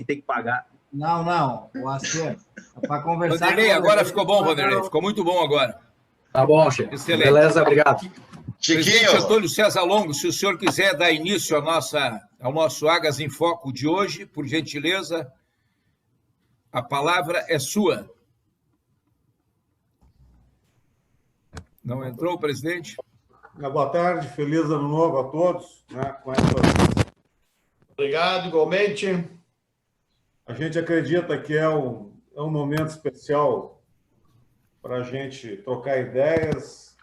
que tem que pagar. Não, o acerto. É para conversar. Vanderlei, agora ficou bom, Vanderlei. Ficou muito bom agora. Tá bom, chefe. Excelente. Beleza, obrigado. Presidente Antônio César Longo, se o senhor quiser dar início ao nosso Águas em Foco de hoje, por gentileza, a palavra é sua. Não entrou, presidente? Boa tarde, feliz ano novo a todos. Né, Obrigado, igualmente. A gente acredita que é um momento especial para a gente trocar ideias.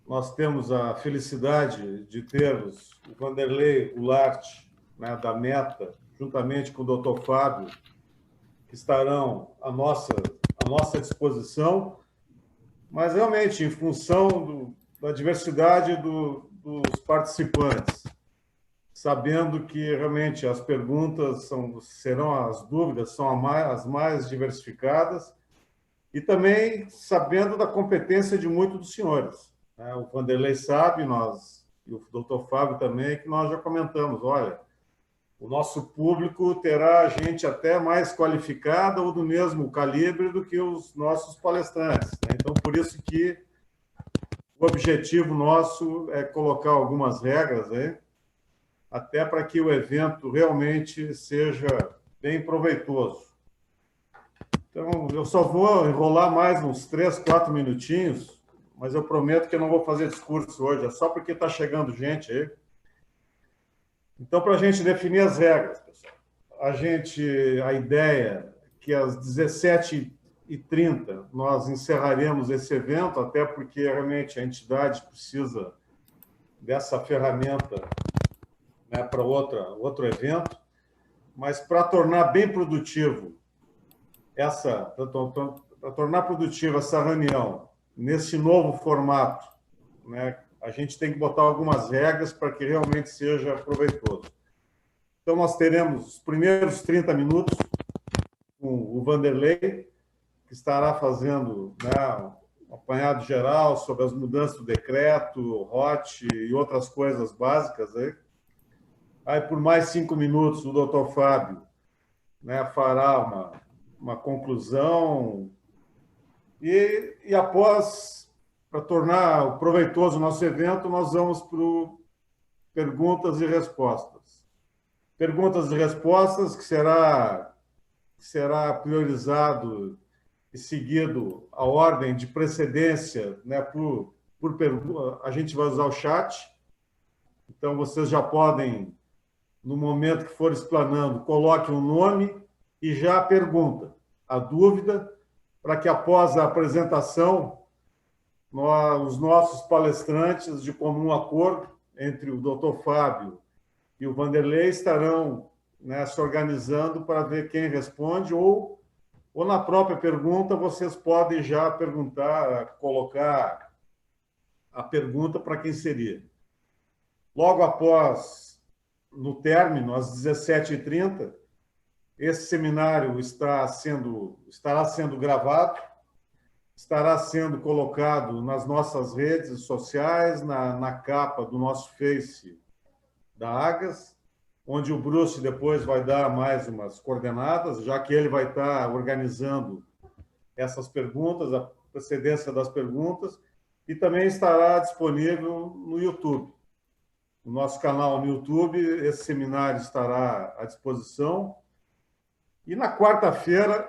Nós temos a felicidade de termos o Vanderlei Goulart, né, da Meta, juntamente com o doutor Fábio, que estarão à nossa disposição, mas realmente em função da diversidade dos participantes, sabendo que realmente as perguntas as dúvidas são as mais diversificadas, e também sabendo da competência de muitos dos senhores. O Vanderlei sabe, e o doutor Fábio também, que nós já comentamos, olha, o nosso público terá gente até mais qualificada ou do mesmo calibre do que os nossos palestrantes. Então, por isso que o objetivo nosso é colocar algumas regras aí, até para que o evento realmente seja bem proveitoso. Então, eu só vou enrolar mais uns 3, 4 minutinhos, mas eu prometo que eu não vou fazer discurso hoje, é só porque está chegando gente aí. Então, para a gente definir as regras, pessoal, a ideia é que às 17h30 nós encerraremos esse evento, até porque realmente a entidade precisa dessa ferramenta, né, para outro evento, mas para tornar bem produtivo para tornar produtiva essa reunião nesse novo formato, né, a gente tem que botar algumas regras para que realmente seja proveitoso. Então, nós teremos os primeiros 30 minutos com o Vanderlei, que estará fazendo, né, um apanhado geral sobre as mudanças do decreto, ROT e outras coisas básicas. Aí, por mais 5 minutos, o doutor Fábio, né, fará uma conclusão e após, para tornar proveitoso o nosso evento, nós vamos para perguntas e respostas. Perguntas e respostas que será priorizado e seguido a ordem de precedência, né, por pergunta. A gente vai usar o chat, então vocês já podem, no momento que for explanando, coloque um nome e já a pergunta, a dúvida, para que após a apresentação, os nossos palestrantes, de comum acordo, entre o doutor Fábio e o Vanderlei, estarão, né, se organizando para ver quem responde, ou na própria pergunta vocês podem já colocar a pergunta para quem seria. Logo após, no término, às 17h30, esse seminário estará sendo gravado, estará sendo colocado nas nossas redes sociais, na capa do nosso Face da Águas, onde o Bruce depois vai dar mais umas coordenadas, já que ele vai estar organizando essas perguntas, a precedência das perguntas, e também estará disponível no YouTube. No nosso canal no YouTube, esse seminário estará à disposição. E na quarta-feira,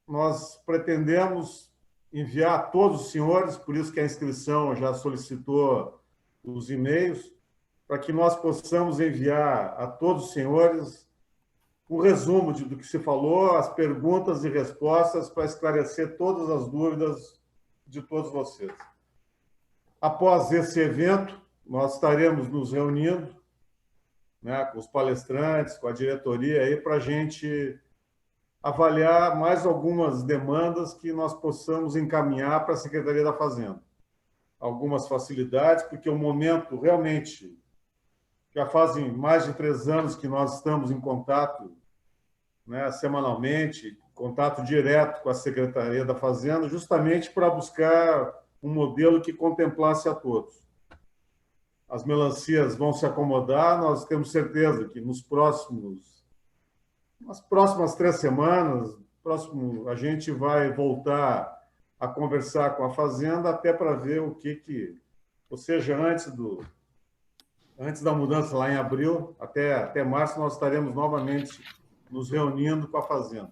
nós pretendemos enviar a todos os senhores, por isso que a inscrição já solicitou os e-mails, para que nós possamos enviar a todos os senhores um resumo do que se falou, as perguntas e respostas, para esclarecer todas as dúvidas de todos vocês. Após esse evento, nós estaremos nos reunindo, né, com os palestrantes, com a diretoria, aí, para a gente avaliar mais algumas demandas que nós possamos encaminhar para a Secretaria da Fazenda. Algumas facilidades, porque o momento realmente, já fazem mais de 3 anos que nós estamos em contato, né, semanalmente, contato direto com a Secretaria da Fazenda, justamente para buscar um modelo que contemplasse a todos. As melancias vão se acomodar, nós temos certeza que nos próximos nas próximas 3 semanas, a gente vai voltar a conversar com a Fazenda até para ver o que... Ou seja, antes da mudança lá em abril, até março, nós estaremos novamente nos reunindo com a Fazenda.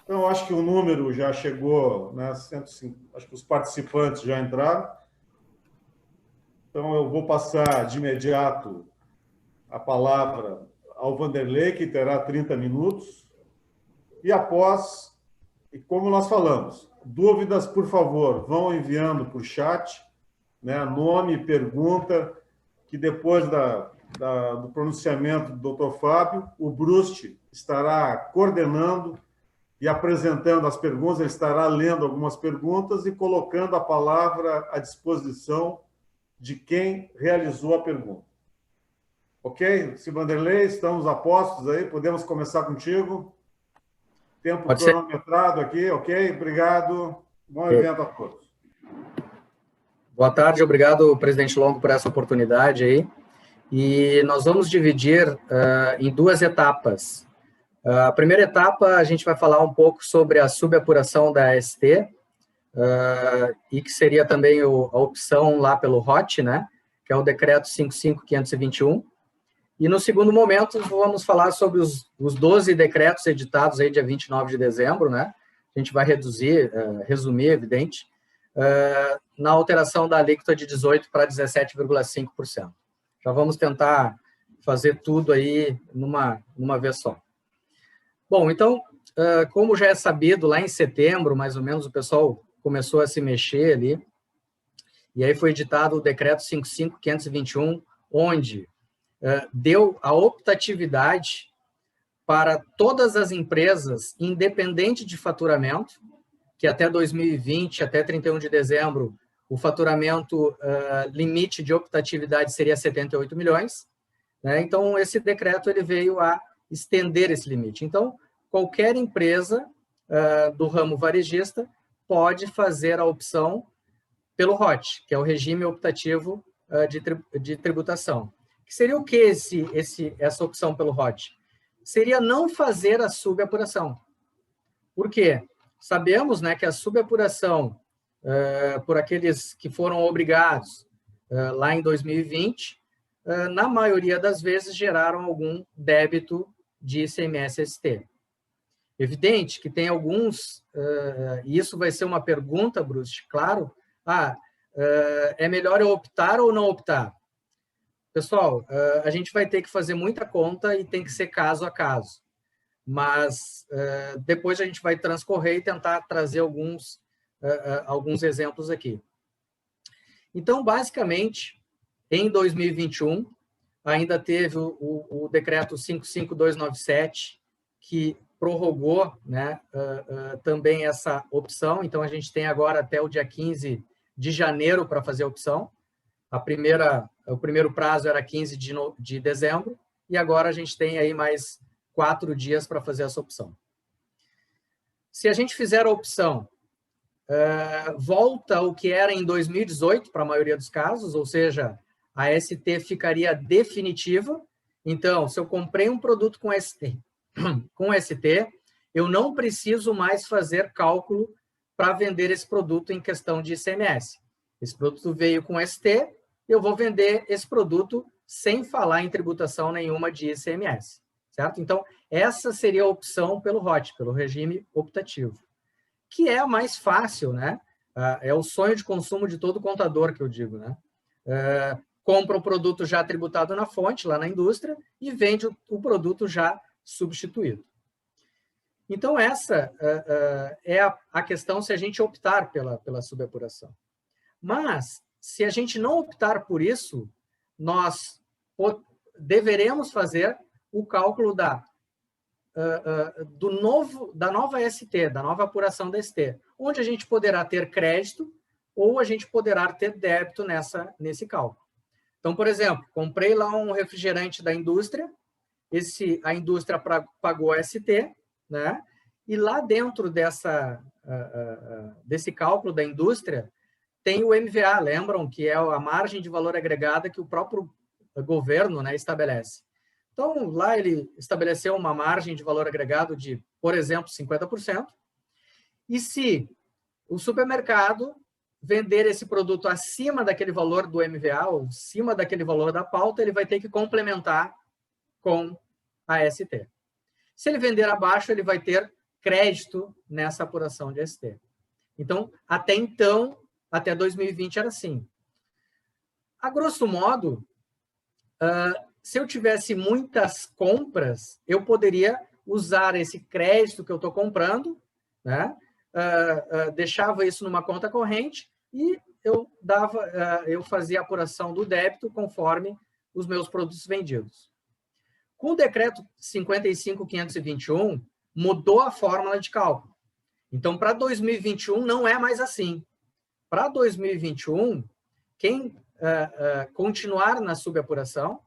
Então, eu acho que o número já chegou, né, 105, acho que os participantes já entraram. Então, eu vou passar de imediato a palavra ao Vanderlei, que terá 30 minutos. E após, e como nós falamos, dúvidas, por favor, vão enviando por chat, né, nome, pergunta, que depois do pronunciamento do Dr. Fábio, o Brust estará coordenando e apresentando as perguntas, ele estará lendo algumas perguntas e colocando a palavra à disposição de quem realizou a pergunta. Ok? Se Vanderlei, estamos a postos aí, podemos começar contigo. Tempo cronometrado aqui, ok? Obrigado. Bom evento a todos. Boa tarde, obrigado, presidente Longo, por essa oportunidade aí. E nós vamos dividir em 2 etapas. A primeira etapa, a gente vai falar um pouco sobre a subapuração da AST, e que seria também a opção lá pelo ROT, né, que é o decreto 55.521. E no segundo momento, vamos falar sobre os 12 decretos editados aí dia 29 de dezembro, né? A gente vai resumir, evidente, na alteração da alíquota de 18% para 17,5%. Já vamos tentar fazer tudo aí numa vez só. Bom, então, como já é sabido, lá em setembro, mais ou menos, o pessoal começou a se mexer ali, e aí foi editado o decreto 55.521, onde deu a optatividade para todas as empresas, independente de faturamento, que até 2020, até 31 de dezembro, o faturamento limite de optatividade seria 78 milhões. Né? Então, esse decreto ele veio a estender esse limite. Então, qualquer empresa do ramo varejista pode fazer a opção pelo ROT, que é o regime optativo de tributação. Que seria o que essa opção pelo ROT? Seria não fazer a subapuração. Por quê? Sabemos, né, que a subapuração por aqueles que foram obrigados lá em 2020, na maioria das vezes geraram algum débito de ICMS-ST. Evidente que tem alguns, e isso vai ser uma pergunta, Bruce, claro, é melhor eu optar ou não optar? Pessoal, a gente vai ter que fazer muita conta e tem que ser caso a caso. Mas depois a gente vai transcorrer e tentar trazer alguns exemplos aqui. Então, basicamente, em 2021, ainda teve o decreto 55.297, que prorrogou, né, também essa opção. Então, a gente tem agora até o dia 15 de janeiro para fazer a opção. O primeiro prazo era 15 de dezembro, e agora a gente tem aí mais 4 dias para fazer essa opção. Se a gente fizer a opção, volta o que era em 2018 para a maioria dos casos, ou seja, a ST ficaria definitiva. Então, se eu comprei um produto com ST, eu não preciso mais fazer cálculo para vender esse produto em questão de ICMS. Esse produto veio com ST, eu vou vender esse produto sem falar em tributação nenhuma de ICMS, certo? Então, essa seria a opção pelo ROT, pelo regime optativo, que é a mais fácil, né? É o sonho de consumo de todo contador, que eu digo, né? Compra o produto já tributado na fonte, lá na indústria, e vende o produto já substituído. Então, essa é a questão se a gente optar pela subapuração. Mas, se a gente não optar por isso, nós deveremos fazer o cálculo da nova ST, da nova apuração da ST, onde a gente poderá ter crédito ou a gente poderá ter débito nesse cálculo. Então, por exemplo, comprei lá um refrigerante da indústria, a indústria pagou a ST, né? E lá dentro desse cálculo da indústria, tem o MVA, lembram? Que é a margem de valor agregada que o próprio governo, né, estabelece. Então, lá ele estabeleceu uma margem de valor agregado de, por exemplo, 50%. E se o supermercado vender esse produto acima daquele valor do MVA, ou acima daquele valor da pauta, ele vai ter que complementar com a ST. Se ele vender abaixo, ele vai ter crédito nessa apuração de ST. Então, até 2020 era assim. A grosso modo, se eu tivesse muitas compras, eu poderia usar esse crédito que eu estou comprando, né? Deixava isso numa conta corrente e eu fazia a apuração do débito conforme os meus produtos vendidos. Com o decreto 55.521, mudou a fórmula de cálculo. Então, para 2021, não é mais assim. Para 2021, quem continuar na subapuração,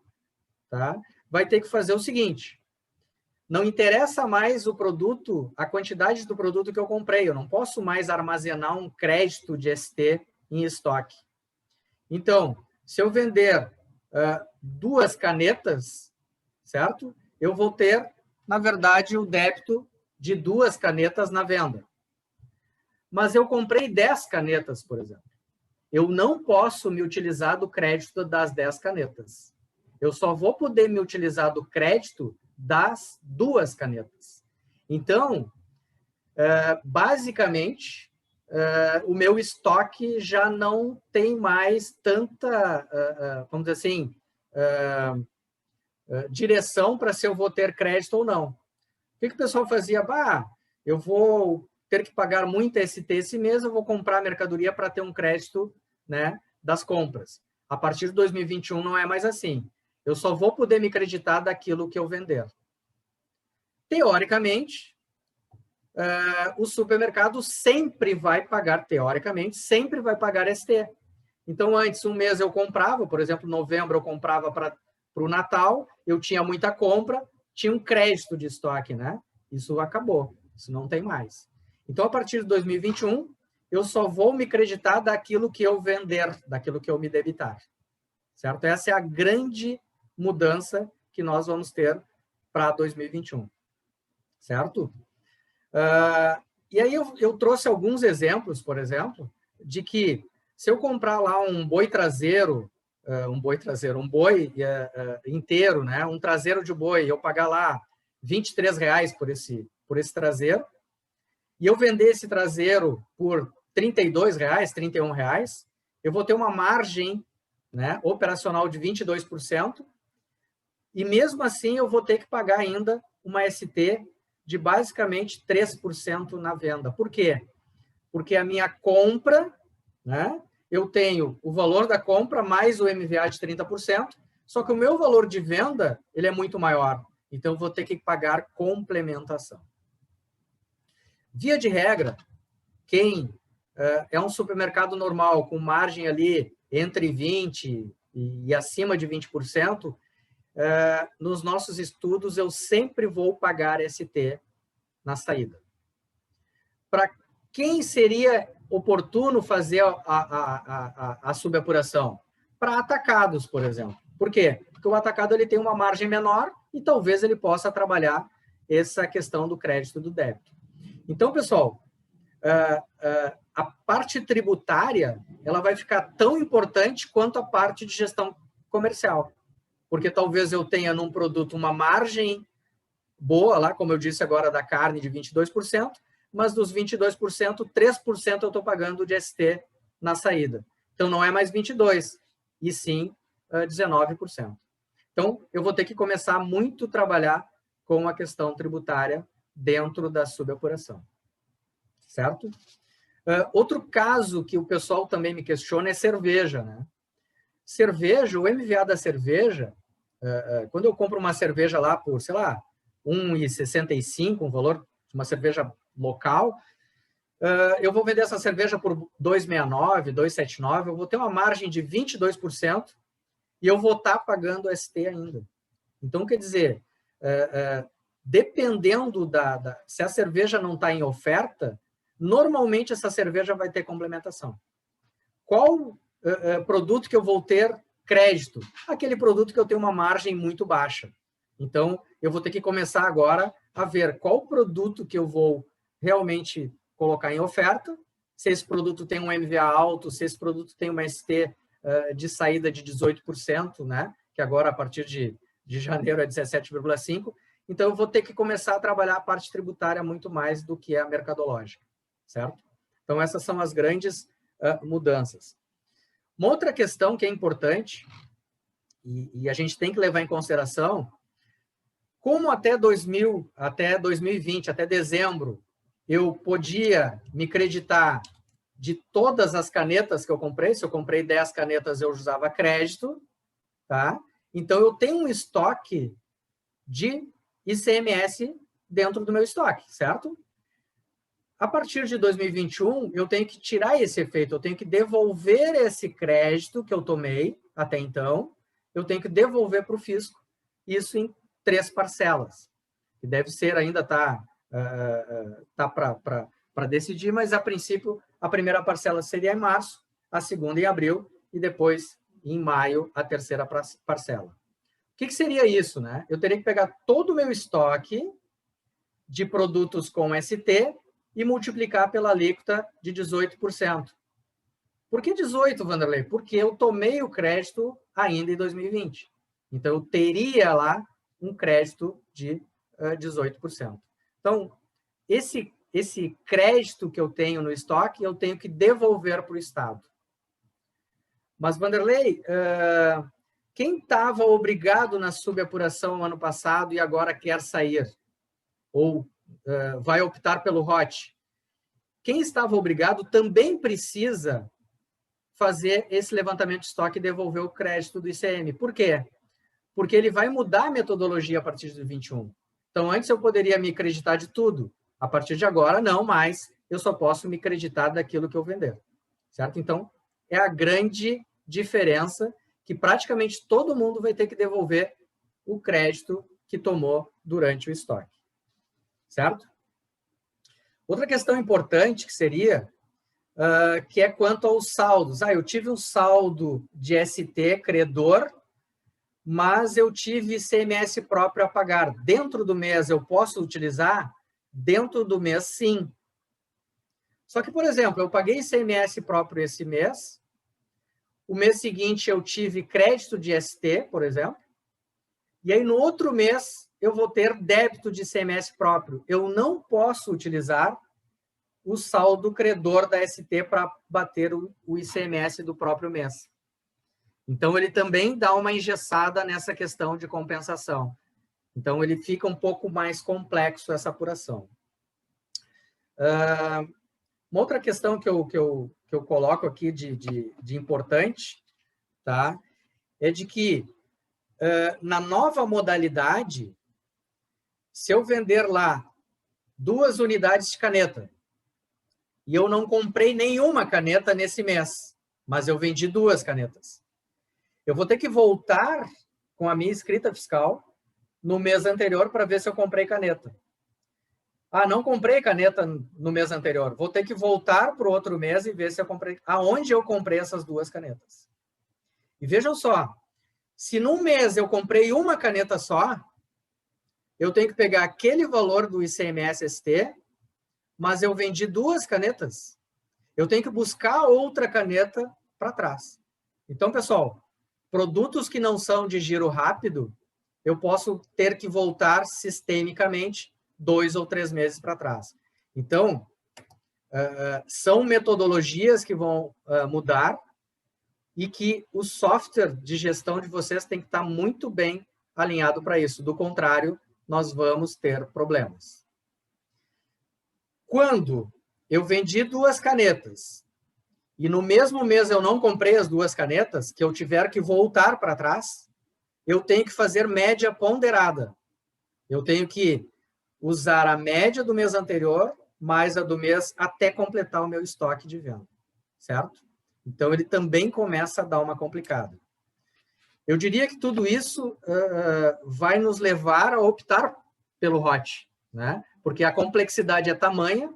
tá, vai ter que fazer o seguinte: não interessa mais o produto, a quantidade do produto que eu comprei, eu não posso mais armazenar um crédito de ST em estoque. Então, se eu vender 2 canetas, certo? Eu vou ter, na verdade, o débito de 2 canetas na venda. Mas eu comprei 10 canetas, por exemplo. Eu não posso me utilizar do crédito das 10 canetas. Eu só vou poder me utilizar do crédito das 2 canetas. Então, basicamente, o meu estoque já não tem mais tanta, vamos dizer assim, direção para se eu vou ter crédito ou não. O que o pessoal fazia? Eu vou ter que pagar muita ST esse mês, eu vou comprar mercadoria para ter um crédito, né, das compras. A partir de 2021 não é mais assim. Eu só vou poder me creditar daquilo que eu vender. Teoricamente, o supermercado sempre vai pagar, sempre vai pagar ST. Então, antes, um mês eu comprava, por exemplo, novembro eu comprava para o Natal, eu tinha muita compra, tinha um crédito de estoque, né? Isso acabou, isso não tem mais. Então, a partir de 2021, eu só vou me creditar daquilo que eu vender, daquilo que eu me debitar. Certo? Essa é a grande mudança que nós vamos ter para 2021. Certo? E aí eu trouxe alguns exemplos, por exemplo, de que se eu comprar lá um boi traseiro, um boi inteiro, né? Um traseiro de boi, eu pagar lá R$23 por esse traseiro, e eu vender esse traseiro por R$32, R$31, eu vou ter uma margem, né, operacional de 22%, e mesmo assim eu vou ter que pagar ainda uma ST de basicamente 3% na venda. Por quê? Porque a minha compra, né, eu tenho o valor da compra mais o MVA de 30%, só que o meu valor de venda ele é muito maior. Então, eu vou ter que pagar complementação. Via de regra, quem é um supermercado normal, com margem ali entre 20% e acima de 20%, nos nossos estudos, eu sempre vou pagar ST na saída. Para quem seria oportuno fazer a subapuração? Para atacados, por exemplo. Por quê? Porque o atacado ele tem uma margem menor e talvez ele possa trabalhar essa questão do crédito do débito. Então, pessoal, a parte tributária ela vai ficar tão importante quanto a parte de gestão comercial. Porque talvez eu tenha num produto uma margem boa, lá, como eu disse agora, da carne de 22%, mas dos 22%, 3% eu estou pagando de ST na saída. Então, não é mais 22%, e sim 19%. Então, eu vou ter que começar muito a trabalhar com a questão tributária dentro da subapuração. Certo? Outro caso que o pessoal também me questiona é cerveja, né? Cerveja, o MVA da cerveja, quando eu compro uma cerveja lá por, sei lá, R$1,65, um valor de uma cerveja local, eu vou vender essa cerveja por R$2,69, R$2,79, eu vou ter uma margem de 22% e eu vou estar pagando ST ainda. Então, quer dizer, dependendo se a cerveja não está em oferta, normalmente essa cerveja vai ter complementação. Qual produto que eu vou ter crédito? Aquele produto que eu tenho uma margem muito baixa. Então, eu vou ter que começar agora a ver qual produto que eu vou realmente colocar em oferta, se esse produto tem um MVA alto, se esse produto tem uma ST de saída de 18%, né? Que agora, a partir de janeiro, é 17,5%. Então, eu vou ter que começar a trabalhar a parte tributária muito mais do que a mercadológica, certo? Então, essas são as grandes mudanças. Uma outra questão que é importante, e a gente tem que levar em consideração, como até 2020, até dezembro, eu podia me creditar de todas as canetas que eu comprei, se eu comprei 10 canetas, eu usava crédito, tá? Então, eu tenho um estoque de ICMS dentro do meu estoque, certo? A partir de 2021, eu tenho que tirar esse efeito, eu tenho que devolver esse crédito que eu tomei até então, eu tenho que devolver para o fisco, isso em 3 parcelas, que deve ser, ainda tá para decidir, mas a princípio a primeira parcela seria em março, a segunda em abril e depois em maio a terceira parcela. O que seria isso, né? Eu teria que pegar todo o meu estoque de produtos com ST e multiplicar pela alíquota de 18%. Por que 18%, Vanderlei? Porque eu tomei o crédito ainda em 2020. Então, eu teria lá um crédito de 18%. Então, esse crédito que eu tenho no estoque, eu tenho que devolver para o Estado. Mas, Vanderlei, quem estava obrigado na subapuração no ano passado e agora quer sair? Ou vai optar pelo ROT? Quem estava obrigado também precisa fazer esse levantamento de estoque e devolver o crédito do ICM. Por quê? Porque ele vai mudar a metodologia a partir de 21. Então, antes eu poderia me creditar de tudo. A partir de agora, não mais. Eu só posso me creditar daquilo que eu vender. Certo? Então, é a grande diferença que praticamente todo mundo vai ter que devolver o crédito que tomou durante o estoque. Certo? Outra questão importante que seria, que é quanto aos saldos. Eu tive um saldo de ST credor, mas eu tive ICMS próprio a pagar. Dentro do mês eu posso utilizar? Dentro do mês, sim. Só que, por exemplo, eu paguei ICMS próprio esse mês, o mês seguinte eu tive crédito de ST, por exemplo, e aí no outro mês eu vou ter débito de ICMS próprio. Eu não posso utilizar o saldo credor da ST para bater o ICMS do próprio mês. Então, ele também dá uma engessada nessa questão de compensação. Então, ele fica um pouco mais complexo essa apuração. Uma outra questão que eu coloco aqui de importante, tá? É de que, na nova modalidade, se eu vender lá 2 unidades de caneta, e eu não comprei nenhuma caneta nesse mês, mas eu vendi 2 canetas, eu vou ter que voltar com a minha escrita fiscal no mês anterior para ver se eu comprei caneta. Não comprei caneta no mês anterior. Vou ter que voltar para o outro mês e ver se eu comprei. Aonde eu comprei essas 2 canetas? E vejam só, se num mês eu comprei uma caneta só, eu tenho que pegar aquele valor do ICMS-ST, mas eu vendi 2 canetas. Eu tenho que buscar outra caneta para trás. Então, pessoal, produtos que não são de giro rápido, eu posso ter que voltar sistemicamente 2 ou 3 meses para trás. Então, são metodologias que vão mudar e que o software de gestão de vocês tem que estar muito bem alinhado para isso. Do contrário, nós vamos ter problemas. Quando eu vendi 2 canetas e no mesmo mês eu não comprei as 2 canetas, que eu tiver que voltar para trás, eu tenho que fazer média ponderada. Eu tenho que usar a média do mês anterior mais a do mês até completar o meu estoque de venda, certo? Então, ele também começa a dar uma complicada. Eu diria que tudo isso vai nos levar a optar pelo ROT, né? Porque a complexidade é tamanha,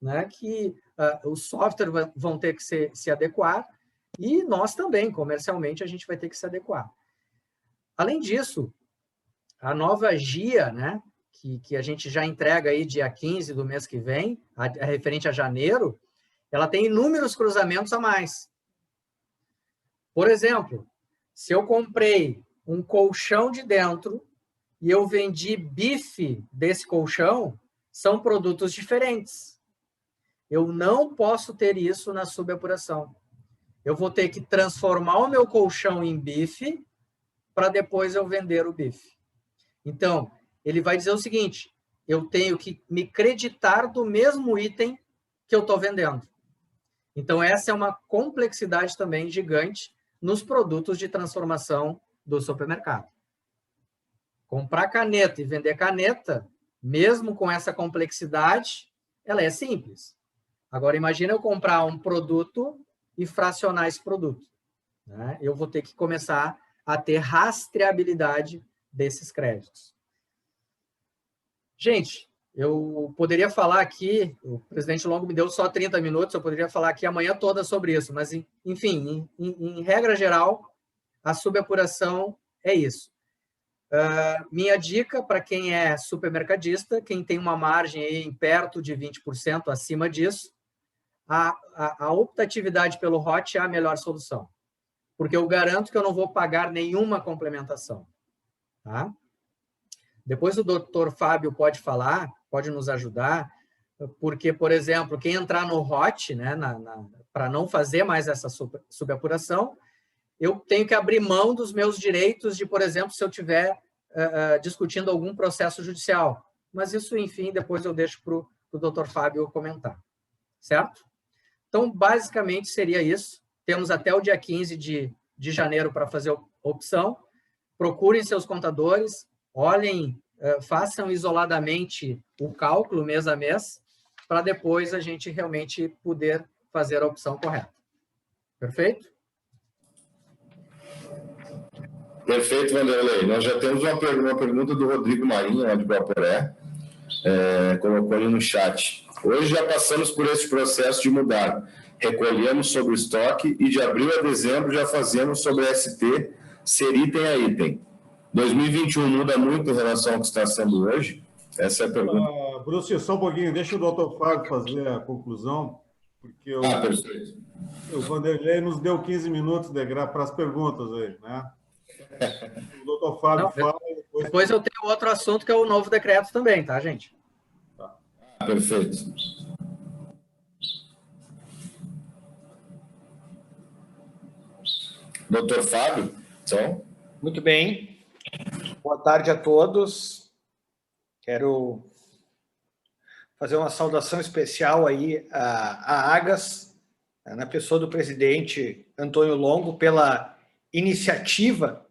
né, que os softwares vão ter que se adequar e nós também, comercialmente, a gente vai ter que se adequar. Além disso, a nova GIA, né, que a gente já entrega aí dia 15 do mês que vem, referente a janeiro, ela tem inúmeros cruzamentos a mais. Por exemplo, se eu comprei um colchão de dentro e eu vendi bife desse colchão, são produtos diferentes. Eu não posso ter isso na subapuração. Eu vou ter que transformar o meu colchão em bife para depois eu vender o bife. Então, ele vai dizer o seguinte, eu tenho que me creditar do mesmo item que eu estou vendendo. Então, essa é uma complexidade também gigante nos produtos de transformação do supermercado. Comprar caneta e vender caneta, mesmo com essa complexidade, ela é simples. Agora, imagina eu comprar um produto e fracionar esse produto, né? Eu vou ter que começar a ter rastreabilidade desses créditos. Gente, eu poderia falar aqui, o presidente Longo me deu só 30 minutos, eu poderia falar aqui amanhã toda sobre isso, mas, enfim, em regra geral, a subapuração é isso. Minha dica para quem é supermercadista, quem tem uma margem aí em perto de 20% acima disso, a optatividade pelo ROT é a melhor solução, porque eu garanto que eu não vou pagar nenhuma complementação. Tá? Depois o doutor Fábio pode falar, pode nos ajudar, porque, por exemplo, quem entrar no ROT, né, para não fazer mais essa subapuração, eu tenho que abrir mão dos meus direitos de, por exemplo, se eu estiver discutindo algum processo judicial. Mas isso, enfim, depois eu deixo para o doutor Fábio comentar. Certo? Então, basicamente, seria isso. Temos até o dia 15 de janeiro para fazer a opção. Procurem seus contadores, olhem, façam isoladamente o cálculo mês a mês, para depois a gente realmente poder fazer a opção correta. Perfeito? Perfeito, Vanderlei. Nós já temos uma pergunta do Rodrigo Marinho, lá de Guaporé, colocou ali no chat. Hoje já passamos por esse processo de mudar. Recolhemos sobre o estoque e de abril a dezembro já fazemos sobre ST, ser item a item. 2021 muda muito em relação ao que está sendo hoje? Essa é a pergunta. Bruce, só um pouquinho, deixa o doutor Fábio fazer a conclusão, porque o Vanderlei nos deu 15 minutos para as perguntas aí, né? O doutor Fábio fala. Depois eu tenho outro assunto que é o novo decreto também, tá, gente? Tá. Perfeito. Doutor Fábio, então. Muito bem. Boa tarde a todos. Quero fazer uma saudação especial aí à Agas, na pessoa do presidente Antônio Longo, pela iniciativa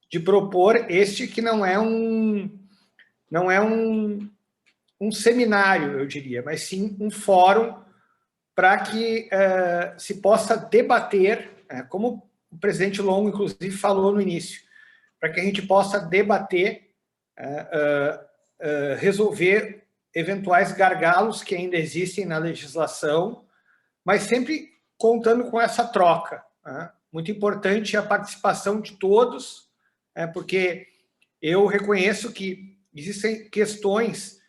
de propor este que não é um seminário, eu diria, mas sim um fórum para que se possa debater, como o presidente Longo, inclusive, falou no início, para que a gente possa debater, resolver eventuais gargalos que ainda existem na legislação, mas sempre contando com essa troca. Muito importante a participação de todos, porque eu reconheço que existem questões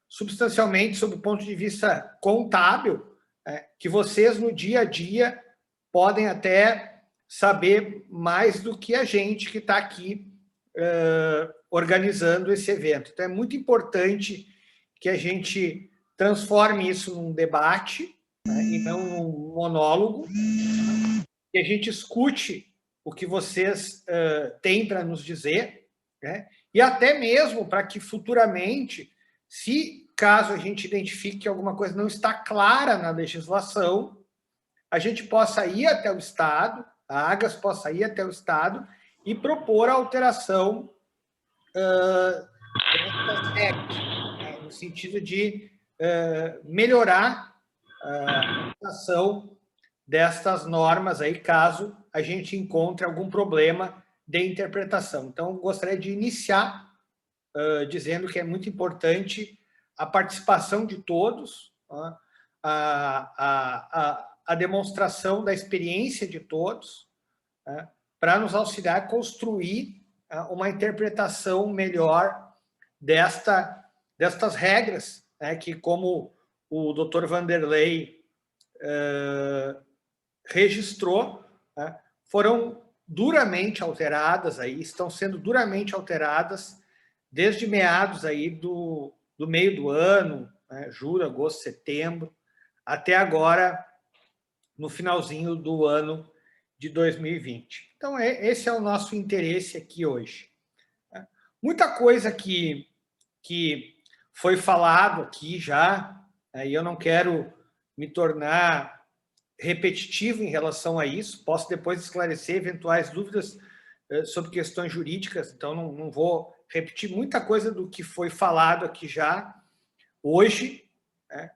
substancialmente, sob o ponto de vista contábil, que vocês no dia a dia podem até saber mais do que a gente que está aqui organizando esse evento. Então, é muito importante que a gente transforme isso num debate, e não num monólogo, que a gente escute o que vocês têm para nos dizer, né? E até mesmo para que futuramente, se caso a gente identifique que alguma coisa não está clara na legislação, a gente possa ir até o Estado, a Agas possa ir até o Estado e propor a alteração dessas regras, no sentido de melhorar a aplicação destas normas aí, caso a gente encontre algum problema de interpretação. Então, gostaria de iniciar dizendo que é muito importante a participação de todos, a demonstração da experiência de todos, para nos auxiliar a construir uma interpretação melhor destas regras, né, que, como o Dr. Vanderlei registrou, né, foram duramente alteradas, estão sendo duramente alteradas desde meados do meio do ano, né, julho, agosto, setembro, até agora, no finalzinho do ano de 2020. Então, esse é o nosso interesse aqui hoje. Muita coisa que foi falado aqui já, e eu não quero me tornar repetitivo em relação a isso, posso depois esclarecer eventuais dúvidas sobre questões jurídicas, então não vou repetir muita coisa do que foi falado aqui já hoje, né?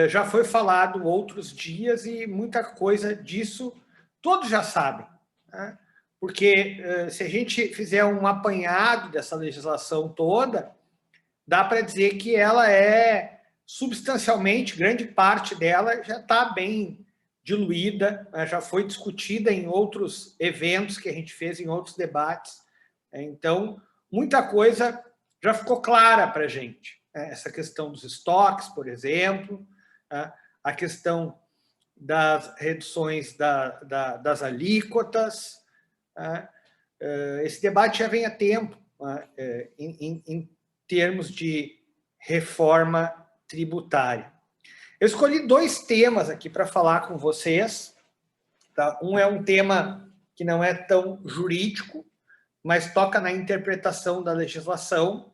Já foi falado outros dias e muita coisa disso todos já sabem, né? Porque se a gente fizer um apanhado dessa legislação toda, dá para dizer que ela é substancialmente, grande parte dela já está bem diluída, né? Já foi discutida em outros eventos que a gente fez, em outros debates. Então, muita coisa já ficou clara para a gente. Essa questão dos estoques, por exemplo, a questão das reduções das alíquotas. Esse debate já vem há tempo, em termos de reforma tributária. Eu escolhi 2 temas aqui para falar com vocês. Tá? Um é um tema que não é tão jurídico, mas toca na interpretação da legislação.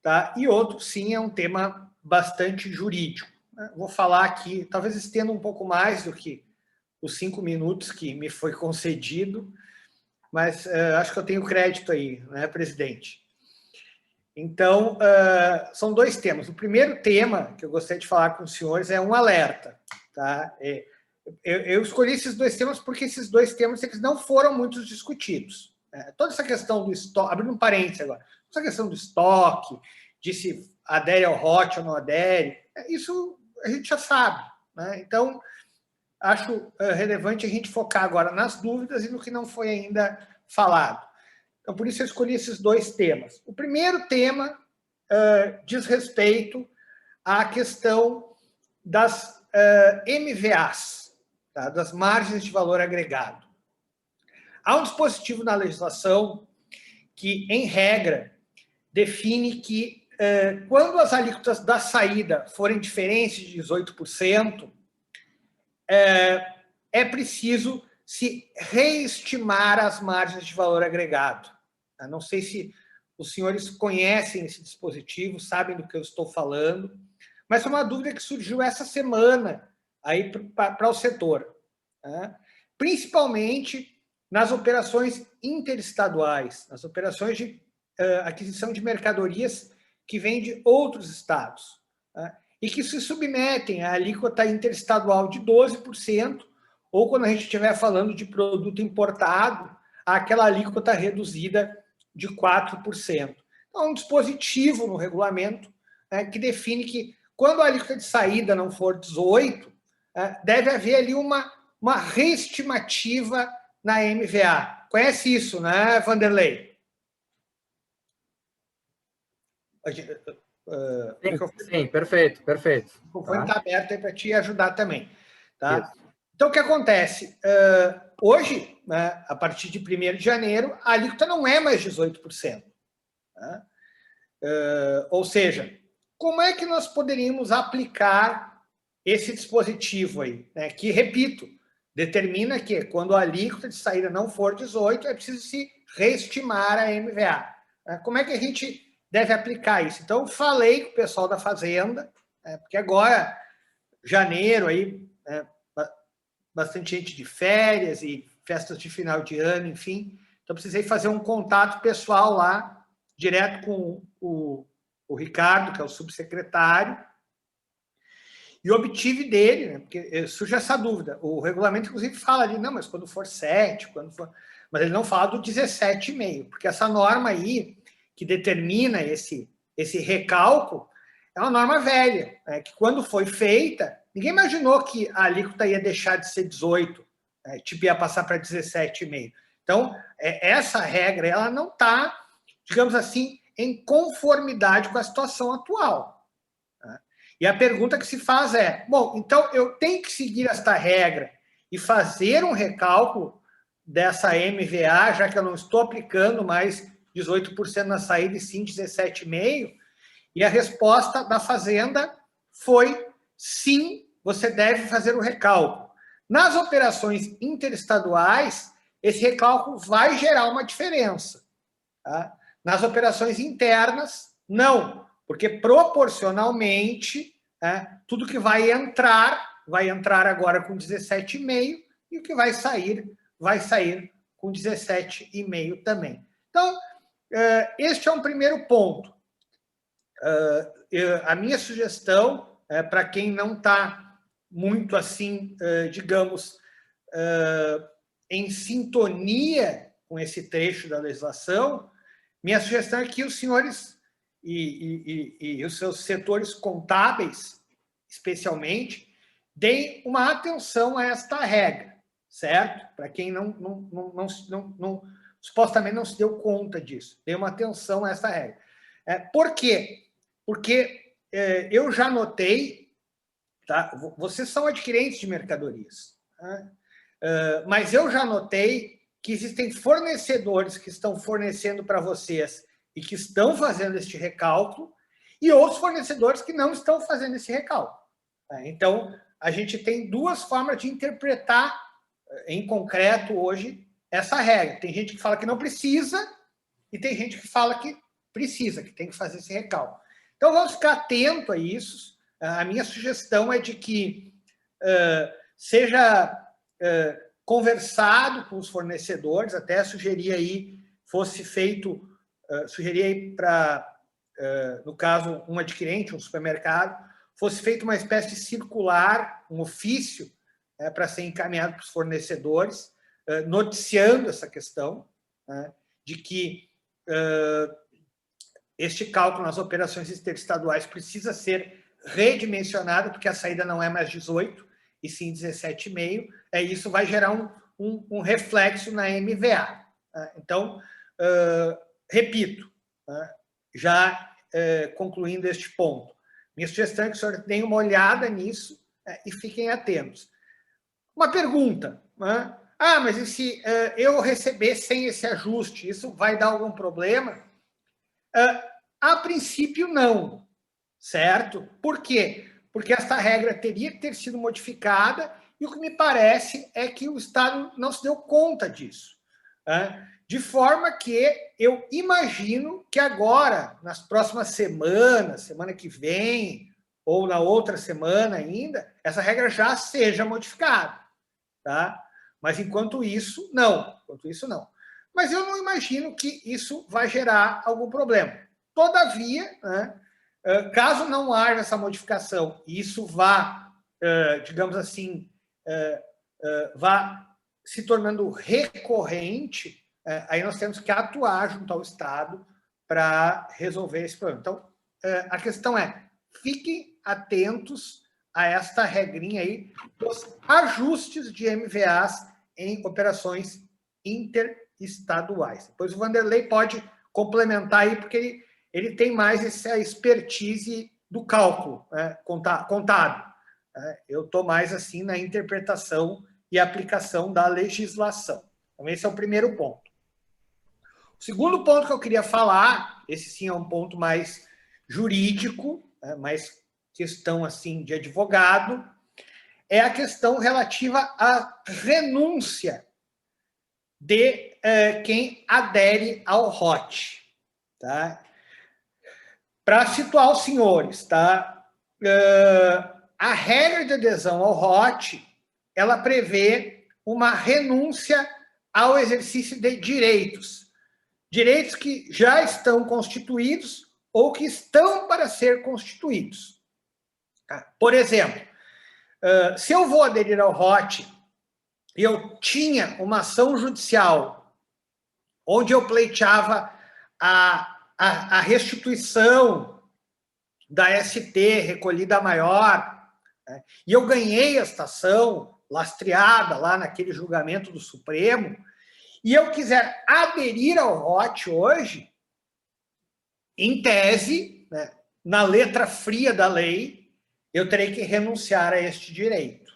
Tá? E outro, sim, é um tema bastante jurídico. Vou falar aqui, talvez estenda um pouco mais do que os 5 minutos que me foi concedido, mas acho que eu tenho crédito aí, né, presidente? Então, são 2 temas. O primeiro tema que eu gostaria de falar com os senhores é um alerta. Tá? Eu escolhi esses 2 temas porque esses 2 temas eles não foram muito discutidos. Toda essa questão do estoque, abrindo um parênteses agora, essa questão do estoque, de se adere ao ROT ou não adere, isso a gente já sabe, né? Então, acho relevante a gente focar agora nas dúvidas e no que não foi ainda falado. Então, por isso eu escolhi esses 2 temas. O primeiro tema diz respeito à questão das MVAs, tá? Das margens de valor agregado. Há um dispositivo na legislação que, em regra, define que quando as alíquotas da saída forem diferentes de 18%, é preciso se reestimar as margens de valor agregado. Eu não sei se os senhores conhecem esse dispositivo, sabem do que eu estou falando, mas é uma dúvida que surgiu essa semana aí para o setor, né? Principalmente nas operações interestaduais, nas operações de aquisição de mercadorias que vêm de outros estados, né? E que se submetem à alíquota interestadual de 12%, ou quando a gente estiver falando de produto importado, àquela alíquota reduzida de 4%. Então, um dispositivo no regulamento, né, que define que quando a alíquota de saída não for 18%, deve haver ali uma reestimativa na MVA. Conhece isso, né, Vanderlei? Sim, perfeito. O microfone está aberto aí para te ajudar também. Tá? Então, o que acontece? Hoje, né, a partir de 1º de janeiro, a alíquota não é mais 18%. Né? Ou seja, como é que nós poderíamos aplicar esse dispositivo aí? Né, que, repito, determina que, quando a alíquota de saída não for 18%, é preciso se reestimar a MVA. Como é que a gente deve aplicar isso? Então, eu falei com o pessoal da Fazenda, porque agora, janeiro, aí, bastante gente de férias e festas de final de ano, enfim. Então, precisei fazer um contato pessoal lá, direto com o Ricardo, que é o subsecretário, e obtive dele, né, porque surge essa dúvida. O regulamento, inclusive, fala ali, não, mas quando for 7, mas ele não fala do 17,5, porque essa norma aí, que determina esse recálculo, é uma norma velha, né, que quando foi feita, ninguém imaginou que a alíquota ia deixar de ser 18, tipo, ia passar para 17,5. Então, essa regra ela não está, digamos assim, em conformidade com a situação atual. Tá? E a pergunta que se faz é, bom, então eu tenho que seguir esta regra e fazer um recálculo dessa MVA, já que eu não estou aplicando mais 18% na saída e sim 17,5%, e a resposta da Fazenda foi sim, você deve fazer o recálculo. Nas operações interestaduais, esse recálculo vai gerar uma diferença. Tá? Nas operações internas, não, porque proporcionalmente, tudo que vai entrar agora com 17,5% e o que vai sair com 17,5% também. Então, este é um primeiro ponto. A minha sugestão, para quem não está muito assim, digamos, em sintonia com esse trecho da legislação, minha sugestão é que os senhores e os seus setores contábeis, especialmente, deem uma atenção a esta regra, certo? Para quem supostamente não se deu conta disso, dê uma atenção a essa regra. Por quê? Porque eu já notei, tá? Vocês são adquirentes de mercadorias, tá? Mas eu já notei que existem fornecedores que estão fornecendo para vocês e que estão fazendo este recálculo, e outros fornecedores que não estão fazendo esse recálculo. Tá? Então, a gente tem duas formas de interpretar, em concreto, hoje, essa regra. Tem gente que fala que não precisa, e tem gente que fala que precisa, que tem que fazer esse recálculo. Então, vamos ficar atento a isso. A minha sugestão é de que seja conversado com os fornecedores, até sugerir aí, sugerir aí para, no caso, um adquirente, um supermercado, fosse feita uma espécie de circular, um ofício, para ser encaminhado para os fornecedores, noticiando essa questão, de que este cálculo nas operações interestaduais precisa ser redimensionado, porque a saída não é mais 18, e sim 17,5%, isso vai gerar um reflexo na MVA. Então, repito, já concluindo este ponto, minha sugestão é que o senhor deem uma olhada nisso e fiquem atentos. Uma pergunta, mas e se eu receber sem esse ajuste, isso vai dar algum problema? A princípio, não, certo? Por quê? Porque essa regra teria que ter sido modificada e o que me parece é que o Estado não se deu conta disso. De forma que eu imagino que agora, nas próximas semanas, semana que vem, ou na outra semana ainda, essa regra já seja modificada. Tá? Mas, enquanto isso, não. Mas eu não imagino que isso vai gerar algum problema. Todavia, caso não haja essa modificação e isso vá, digamos assim, vá se tornando recorrente, aí nós temos que atuar junto ao Estado para resolver esse problema. Então, a questão é, fiquem atentos a esta regrinha aí dos ajustes de MVAs em operações interestaduais. Depois o Vanderlei pode complementar aí, porque ele tem mais essa expertise do cálculo contábil. Eu estou mais assim na interpretação e aplicação da legislação. Então, esse é o primeiro ponto. O segundo ponto que eu queria falar, esse sim é um ponto mais jurídico, mais questão assim de advogado, é a questão relativa à renúncia de quem adere ao ROT. Tá? Para situar os senhores, tá? A regra de adesão ao ROT, ela prevê uma renúncia ao exercício de direitos. Direitos que já estão constituídos ou que estão para ser constituídos. Por exemplo, se eu vou aderir ao ROT e eu tinha uma ação judicial onde eu pleiteava a restituição da ST recolhida maior, e eu ganhei esta ação lastreada lá naquele julgamento do Supremo, e eu quiser aderir ao ROT hoje, em tese, né, na letra fria da lei, eu terei que renunciar a este direito.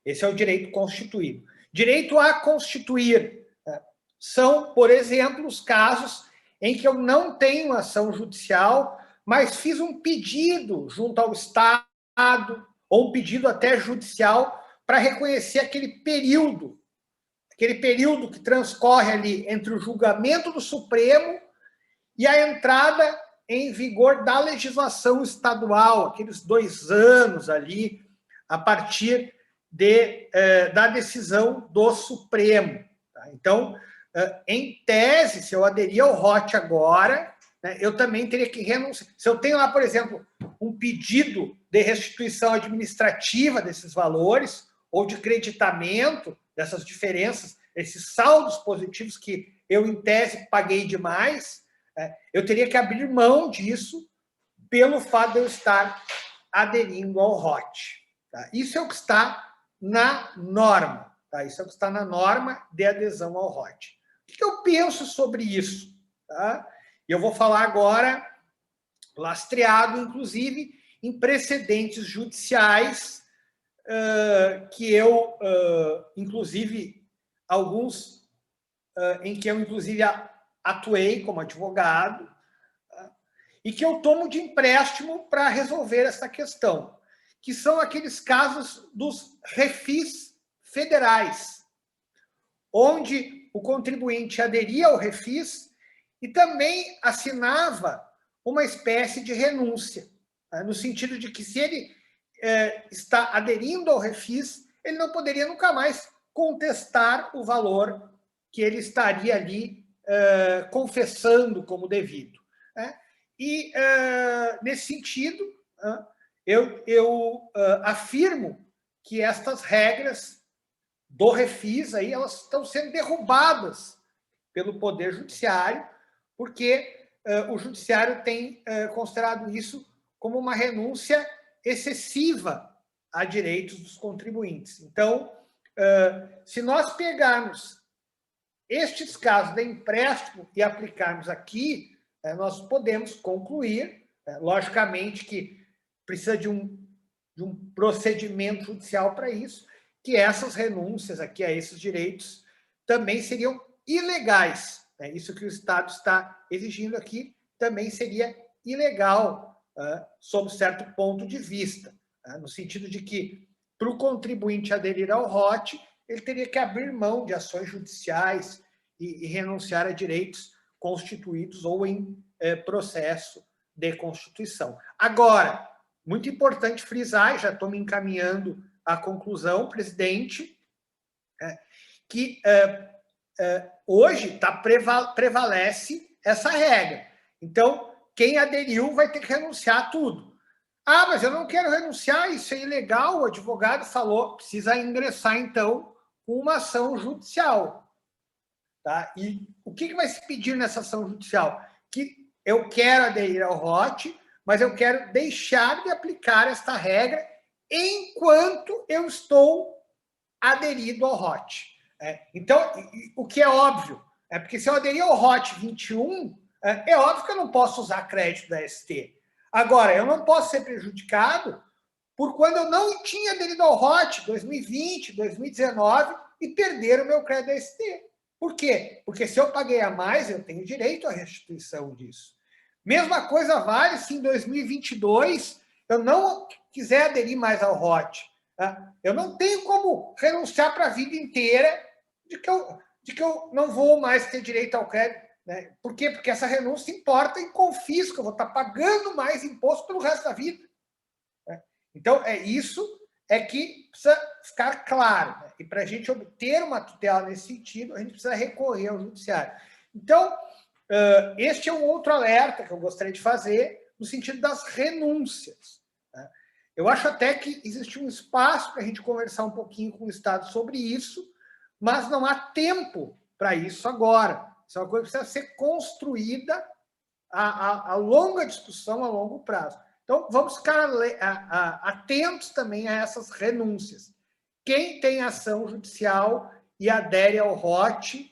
Esse é o direito constituído. Direito a constituir, né, são, por exemplo, os casos em que eu não tenho ação judicial, mas fiz um pedido junto ao Estado, ou um pedido até judicial, para reconhecer aquele período que transcorre ali entre o julgamento do Supremo e a entrada em vigor da legislação estadual, aqueles 2 anos ali, a partir da decisão do Supremo. Tá? Então, em tese, se eu aderir ao ROT agora, né, eu também teria que renunciar. Se eu tenho lá, por exemplo, um pedido de restituição administrativa desses valores, ou de creditamento dessas diferenças, esses saldos positivos que eu, em tese, paguei demais, eu teria que abrir mão disso pelo fato de eu estar aderindo ao ROT. Tá? Isso é o que está na norma. Tá? Isso é o que está na norma de adesão ao ROT. O que eu penso sobre isso? Tá? Eu vou falar agora, lastreado, inclusive, em precedentes judiciais, que eu, inclusive, alguns em que eu, inclusive, atuei como advogado, e que eu tomo de empréstimo para resolver essa questão, que são aqueles casos dos refis federais, onde o contribuinte aderia ao refis e também assinava uma espécie de renúncia, no sentido de que, se ele está aderindo ao refis, ele não poderia nunca mais contestar o valor que ele estaria ali confessando como devido. E, nesse sentido, eu afirmo que estas regras do refis aí, elas estão sendo derrubadas pelo Poder Judiciário, porque o Judiciário tem considerado isso como uma renúncia excessiva a direitos dos contribuintes. Então, se nós pegarmos estes casos de empréstimo e aplicarmos aqui, nós podemos concluir, logicamente que precisa de um procedimento judicial para isso, que essas renúncias aqui a esses direitos também seriam ilegais. Isso que o Estado está exigindo aqui também seria ilegal, sob certo ponto de vista, no sentido de que, para o contribuinte aderir ao ROT, ele teria que abrir mão de ações judiciais e renunciar a direitos constituídos ou em processo de constituição. Agora, muito importante frisar, e já estou me encaminhando à conclusão, presidente, que hoje prevalece essa regra. Então, quem aderiu vai ter que renunciar a tudo. Ah, mas eu não quero renunciar, isso é ilegal. O advogado falou, precisa ingressar, então, com uma ação judicial. Tá? E o que vai se pedir nessa ação judicial? Que eu quero aderir ao ROT, mas eu quero deixar de aplicar esta regra enquanto eu estou aderido ao ROT. Então, o que é óbvio, porque se eu aderir ao ROT 21, é óbvio que eu não posso usar crédito da ST. Agora, eu não posso ser prejudicado por quando eu não tinha aderido ao ROT 2020, 2019 e perder o meu crédito da ST. Por quê? Porque se eu paguei a mais, eu tenho direito à restituição disso. Mesma coisa vale se em 2022 eu não quiser aderir mais ao ROT. Eu não tenho como renunciar para a vida inteira de que eu não vou mais ter direito ao crédito. Né? Por quê? Porque essa renúncia importa em confisco, eu vou estar pagando mais imposto pelo resto da vida. Né? Então, isso que precisa ficar claro. Né? E para a gente obter uma tutela nesse sentido, a gente precisa recorrer ao judiciário. Então, este é um outro alerta que eu gostaria de fazer no sentido das renúncias. Né? Eu acho até que existe um espaço para a gente conversar um pouquinho com o Estado sobre isso, mas não há tempo para isso agora. Isso é uma coisa que precisa ser construída a longa discussão, a longo prazo. Então, vamos ficar atentos também a essas renúncias. Quem tem ação judicial e adere ao ROT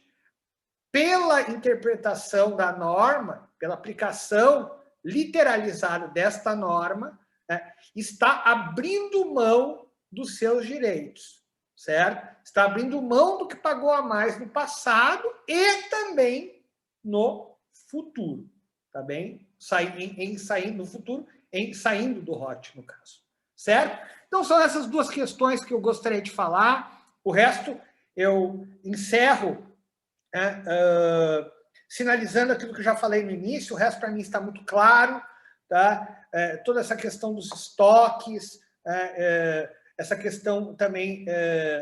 pela interpretação da norma, pela aplicação literalizada desta norma, né, está abrindo mão dos seus direitos, certo? Está abrindo mão do que pagou a mais no passado e também no futuro, tá bem? Saindo do ROT, no caso, certo? Então, são essas duas questões que eu gostaria de falar. O resto, eu encerro sinalizando aquilo que eu já falei no início. O resto, para mim, está muito claro, tá? Toda essa questão dos estoques, essa questão também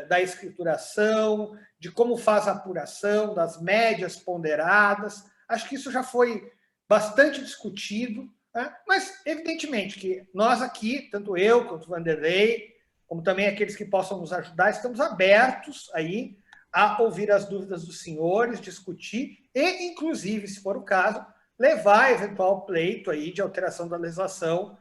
da escrituração, de como faz a apuração, das médias ponderadas. Acho que isso já foi bastante discutido, né? Mas, evidentemente, que nós aqui, tanto eu quanto o Vanderlei, como também aqueles que possam nos ajudar, estamos abertos aí a ouvir as dúvidas dos senhores, discutir e, inclusive, se for o caso, levar eventual pleito aí de alteração da legislação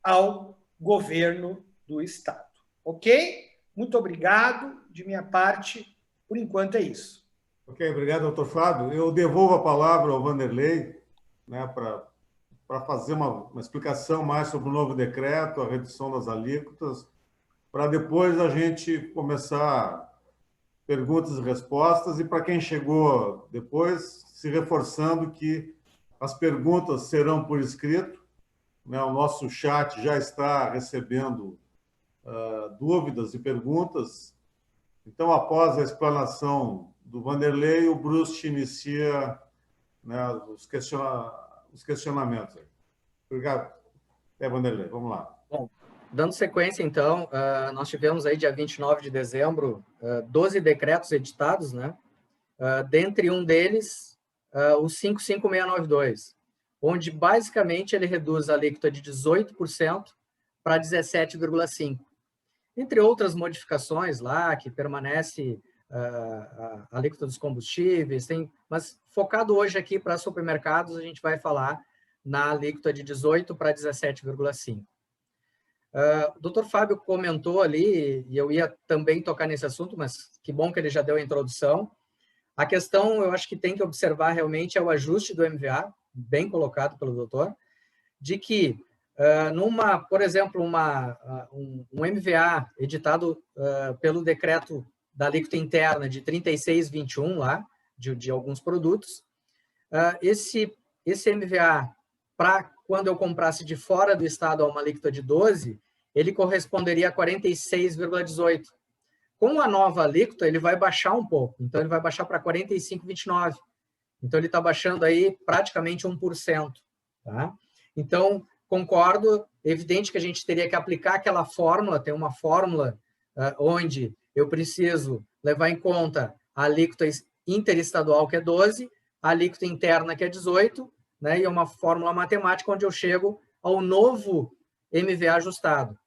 ao governo do Estado. Ok? Muito obrigado. De minha parte, por enquanto é isso. Ok, obrigado, doutor Fábio. Eu devolvo a palavra ao Vanderlei, né, para fazer uma explicação mais sobre o novo decreto, a redução das alíquotas, para depois a gente começar perguntas e respostas, e para quem chegou depois, se reforçando que as perguntas serão por escrito, né? O nosso chat já está recebendo dúvidas e perguntas. Então, após a explanação do Vanderlei, o Bruce inicia, né, os questionamentos. Obrigado. Vanderlei, vamos lá. Bom, dando sequência, então, nós tivemos aí, dia 29 de dezembro, 12 decretos editados, né? Dentre um deles, o 55692, onde, basicamente, ele reduz a alíquota de 18% para 17,5%. Entre outras modificações lá, que permanece a alíquota dos combustíveis, mas focado hoje aqui para supermercados, a gente vai falar na alíquota de 18% para 17,5%. O doutor Fábio comentou ali, e eu ia também tocar nesse assunto, mas que bom que ele já deu a introdução. A questão, eu acho que tem que observar realmente é o ajuste do MVA, bem colocado pelo doutor, de que, por exemplo, um MVA editado pelo decreto da alíquota interna de 36,21 lá, de alguns produtos, esse MVA, para quando eu comprasse de fora do estado a uma alíquota de 12%, ele corresponderia a 46,18%. Com a nova alíquota, ele vai baixar um pouco. Então, ele vai baixar para 45,29%. Então, ele está baixando aí praticamente 1%. Tá? Então, concordo. Evidente que a gente teria que aplicar aquela fórmula. Tem uma fórmula onde eu preciso levar em conta a alíquota interestadual, que é 12%, a alíquota interna, que é 18%, né? E é uma fórmula matemática onde eu chego ao novo MVA ajustado.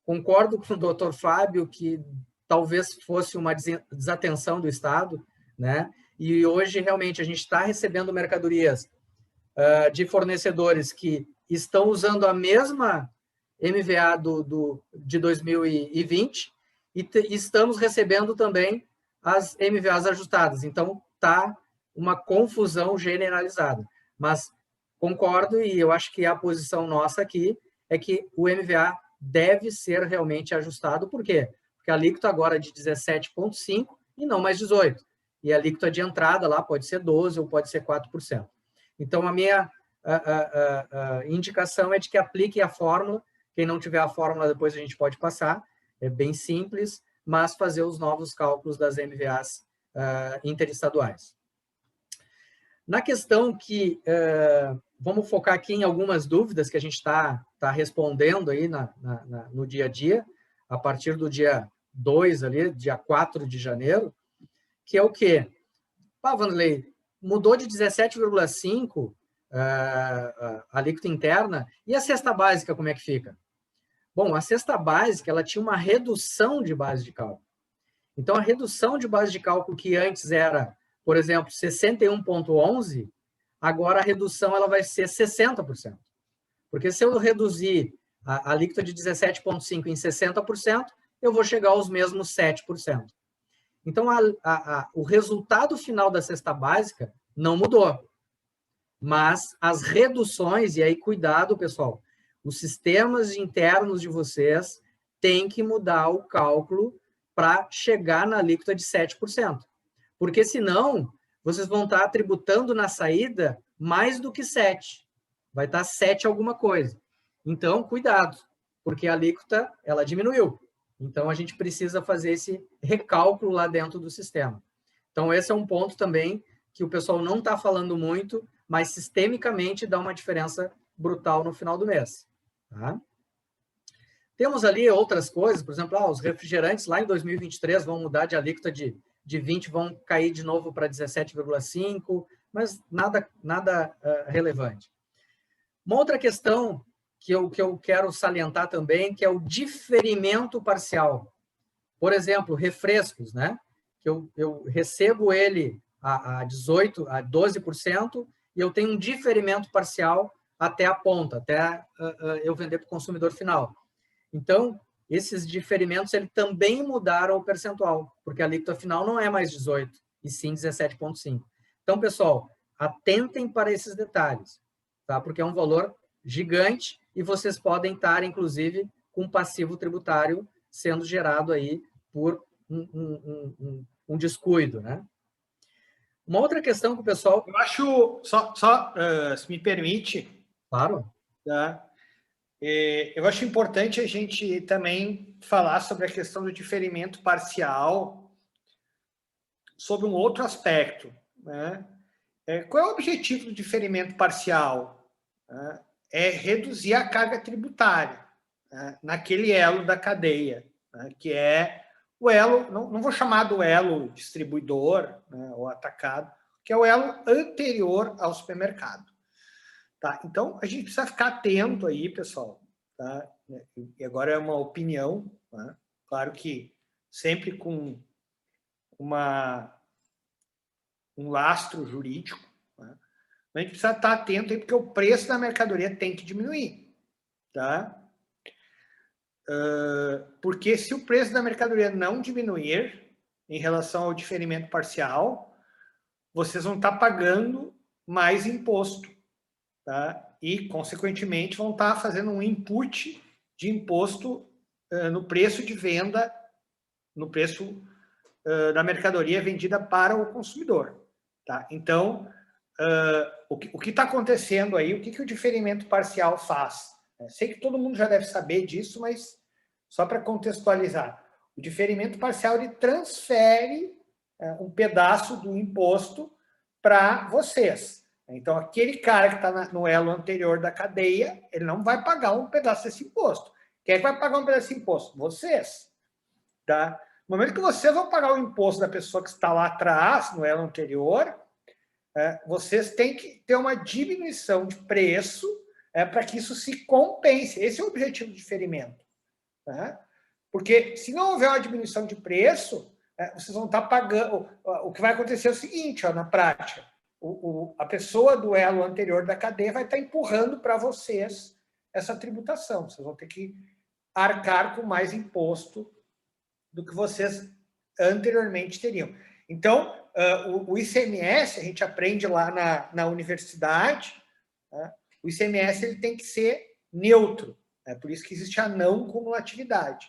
Concordo com o doutor Fábio que talvez fosse uma desatenção do Estado, né? E hoje, realmente, a gente está recebendo mercadorias de fornecedores que estão usando a mesma MVA de 2020 e estamos recebendo também as MVAs ajustadas. Então, está uma confusão generalizada. Mas concordo, e eu acho que a posição nossa aqui é que o MVA deve ser realmente ajustado. Por quê? Porque a alíquota agora é de 17,5% e não mais 18%. E a alíquota de entrada lá pode ser 12% ou pode ser 4%. Então, a minha indicação é de que aplique a fórmula. Quem não tiver a fórmula, depois a gente pode passar. É bem simples, mas fazer os novos cálculos das MVAs interestaduais. Na questão que... vamos focar aqui em algumas dúvidas que a gente está respondendo aí no dia a dia, a partir do dia 2, ali, dia 4 de janeiro, que é o quê? Vanderlei, mudou de 17,5% a alíquota interna, e a cesta básica como é que fica? Bom, a cesta básica ela tinha uma redução de base de cálculo. Então, a redução de base de cálculo que antes era, por exemplo, 61,11%, agora a redução ela vai ser 60%. Porque se eu reduzir a alíquota de 17,5% em 60%, eu vou chegar aos mesmos 7%. Então, o resultado final da cesta básica não mudou. Mas as reduções, e aí cuidado, pessoal, os sistemas internos de vocês têm que mudar o cálculo para chegar na alíquota de 7%. Porque senão, vocês vão estar tributando na saída mais do que 7%. Vai estar 7 alguma coisa. Então, cuidado, porque a alíquota ela diminuiu. Então, a gente precisa fazer esse recálculo lá dentro do sistema. Então, esse é um ponto também que o pessoal não está falando muito, mas sistemicamente dá uma diferença brutal no final do mês. Tá? Temos ali outras coisas, por exemplo, os refrigerantes lá em 2023 vão mudar de alíquota de 20%, vão cair de novo para 17,5%, mas nada relevante. Uma outra questão que eu quero salientar também, que é o diferimento parcial. Por exemplo, refrescos, né? Que eu recebo ele a 18%, a 12%, e eu tenho um diferimento parcial até a ponta, até eu vender para o consumidor final. Então, esses diferimentos eles também mudaram o percentual, porque a alíquota final não é mais 18%, e sim 17,5%. Então, pessoal, atentem para esses detalhes, tá? Porque é um valor gigante e vocês podem estar, inclusive, com um passivo tributário sendo gerado aí por um descuido, né? Uma outra questão que o pessoal... Eu acho, se me permite... Claro. Tá? Eu acho importante a gente também falar sobre a questão do diferimento parcial sobre um outro aspecto, né? Qual é o objetivo do diferimento parcial? É reduzir a carga tributária, né, naquele elo da cadeia, né, que é o elo, não vou chamar do elo distribuidor, né, ou atacado, que é o elo anterior ao supermercado. Tá? Então, a gente precisa ficar atento aí, pessoal. Tá? E agora é uma opinião, né? Claro que sempre com um lastro jurídico, né? A gente precisa estar atento aí, porque o preço da mercadoria tem que diminuir. Tá? Porque se o preço da mercadoria não diminuir em relação ao diferimento parcial, vocês vão estar pagando mais imposto. Tá? E, consequentemente, vão estar fazendo um input de imposto no preço de venda, no preço da mercadoria vendida para o consumidor. Tá? Então, o que está acontecendo aí, o que o diferimento parcial faz? Sei que todo mundo já deve saber disso, mas só para contextualizar. O diferimento parcial ele transfere um pedaço do imposto para vocês. Então, aquele cara que está no elo anterior da cadeia, ele não vai pagar um pedaço desse imposto. Quem é que vai pagar um pedaço desse imposto? Vocês. Tá? No momento que vocês vão pagar o imposto da pessoa que está lá atrás, no elo anterior, vocês têm que ter uma diminuição de preço para que isso se compense. Esse é o objetivo do diferimento. Tá? Porque se não houver uma diminuição de preço, vocês vão estar pagando... O que vai acontecer é o seguinte, na prática. A pessoa do elo anterior da cadeia vai estar empurrando para vocês essa tributação. Vocês vão ter que arcar com mais imposto do que vocês anteriormente teriam. Então, o ICMS, a gente aprende lá na universidade, né? O ICMS ele tem que ser neutro. Por isso que existe a não cumulatividade.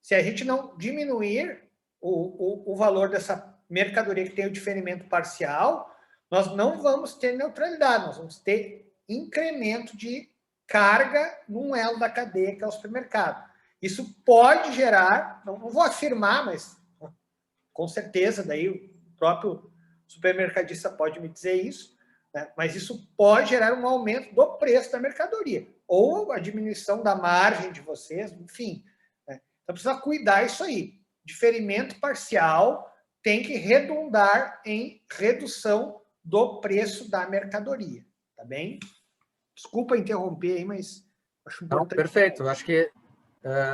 Se a gente não diminuir o valor dessa mercadoria que tem o diferimento parcial, nós não vamos ter neutralidade, nós vamos ter incremento de carga num elo da cadeia, que é o supermercado. Isso pode gerar, não vou afirmar, mas com certeza, daí o próprio supermercadista pode me dizer isso, né? Mas isso pode gerar um aumento do preço da mercadoria, ou a diminuição da margem de vocês, enfim. Né? Então, precisa cuidar isso aí. Diferimento parcial tem que redundar em redução do preço da mercadoria, tá bem? Desculpa interromper aí, mas acho importante. Não, perfeito, acho que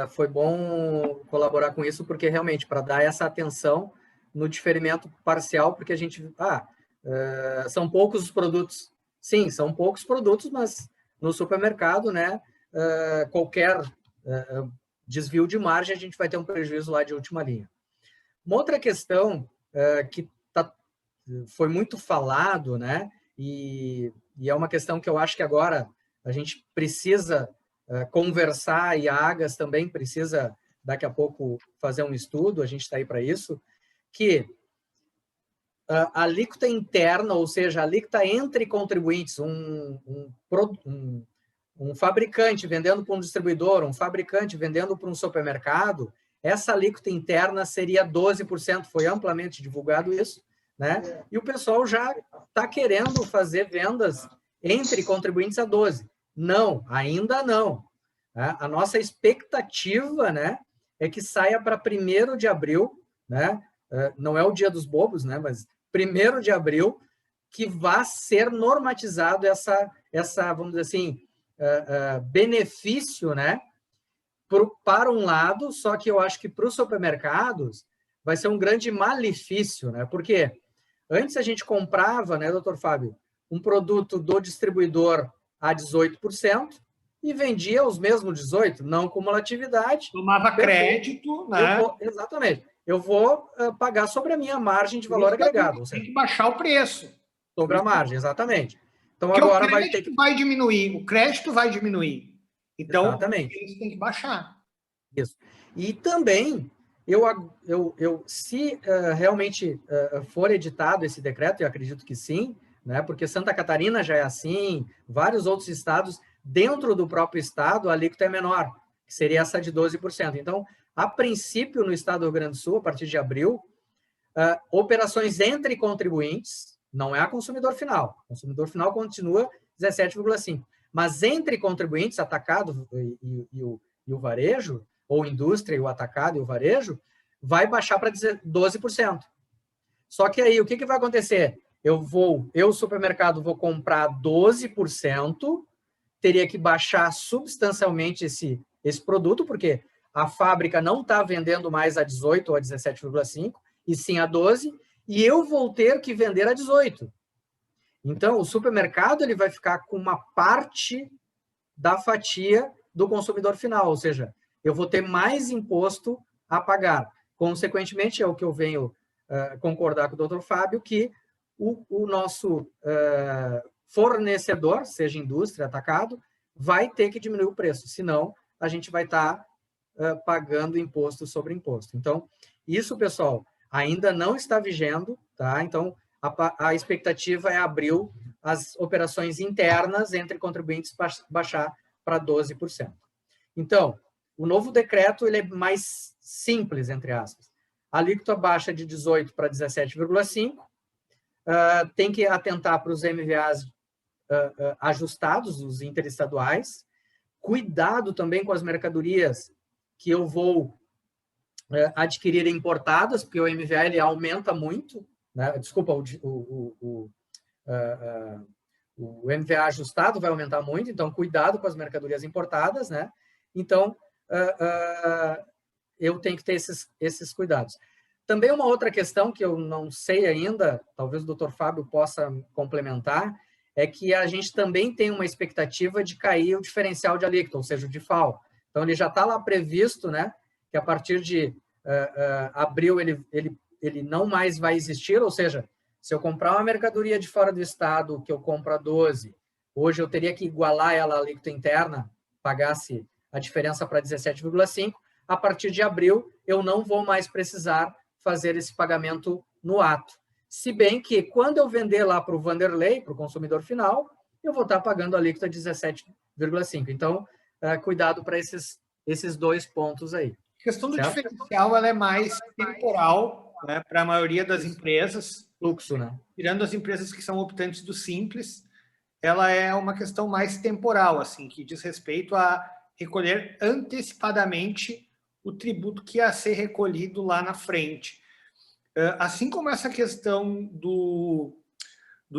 foi bom colaborar com isso, porque realmente, para dar essa atenção no diferimento parcial, porque a gente... são poucos os produtos. Sim, são poucos produtos, mas no supermercado, né, qualquer desvio de margem, a gente vai ter um prejuízo lá de última linha. Uma outra questão que foi muito falado, né? E é uma questão que eu acho que agora a gente precisa conversar, e a Agas também precisa, daqui a pouco, fazer um estudo, a gente está aí para isso, que a alíquota interna, ou seja, a alíquota entre contribuintes, um fabricante vendendo para um distribuidor, um fabricante vendendo para um supermercado, essa alíquota interna seria 12%, foi amplamente divulgado isso, né? E o pessoal já está querendo fazer vendas entre contribuintes a 12%. Não, ainda não. A nossa expectativa, né, é que saia para 1º de abril, né? Não é o dia dos bobos, né, mas 1º de abril, que vai ser normatizado essa vamos dizer assim, benefício, né, para um lado, só que eu acho que para os supermercados vai ser um grande malefício, né? Porque antes a gente comprava, né, doutor Fábio, um produto do distribuidor a 18% e vendia os mesmos 18%, não cumulatividade. Tomava crédito, né? Exatamente. Eu vou pagar sobre a minha margem de valor agregado. Tem que baixar o preço. Sobre a margem, exatamente. Então, porque agora o vai ter que... vai diminuir, o crédito vai diminuir. Então, exatamente. Isso tem que baixar. Isso. E também, se realmente for editado esse decreto, eu acredito que sim, né, porque Santa Catarina já é assim, vários outros estados, dentro do próprio estado, a alíquota é menor, que seria essa de 12%. Então, a princípio, no estado do Rio Grande do Sul, a partir de abril, operações entre contribuintes, não é a consumidor final. O consumidor final continua 17,5%. Mas entre contribuintes, atacado e o varejo, ou indústria e o atacado e o varejo, vai baixar para 12%. Só que aí, o que vai acontecer? Eu, supermercado, vou comprar 12%, teria que baixar substancialmente esse produto, porque a fábrica não está vendendo mais a 18 ou a 17,5, e sim a 12, e eu vou ter que vender a 18. Então, o supermercado ele vai ficar com uma parte da fatia do consumidor final, ou seja, eu vou ter mais imposto a pagar. Consequentemente, é o que eu venho concordar com o doutor Fábio, que o nosso fornecedor, seja indústria, atacado, vai ter que diminuir o preço, senão a gente vai estar pagando imposto sobre imposto. Então, isso, pessoal, ainda não está vigendo, tá? Então, a expectativa é abril as operações internas entre contribuintes baixar para 12%. Então, o novo decreto ele é mais simples, entre aspas. A alíquota baixa de 18% para 17,5%, tem que atentar para os MVAs ajustados, os interestaduais, cuidado também com as mercadorias que eu vou adquirir importadas, porque o MVA ele aumenta muito, né? Desculpa, o MVA ajustado vai aumentar muito, então cuidado com as mercadorias importadas, né? Então, eu tenho que ter esses cuidados. Também uma outra questão que eu não sei ainda, talvez o doutor Fábio possa complementar, é que a gente também tem uma expectativa de cair o diferencial de alíquota, ou seja, o DIFAL. Então, ele já está lá previsto, né, que a partir de abril ele não mais vai existir, ou seja, se eu comprar uma mercadoria de fora do estado que eu compro a 12, hoje eu teria que igualar ela à alíquota interna, pagasse a diferença para 17,5, a partir de abril eu não vou mais precisar fazer esse pagamento no ato. Se bem que quando eu vender lá para o Vanderlei, para o consumidor final, eu vou estar pagando a alíquota 17,5. Então, cuidado para esses dois pontos aí. A questão do certo? diferencial ela é mais temporal, né, para a maioria das empresas. Fluxo, né? Tirando as empresas que são optantes do Simples, ela é uma questão mais temporal, assim, que diz respeito a recolher antecipadamente o tributo que ia ser recolhido lá na frente. Assim como essa questão do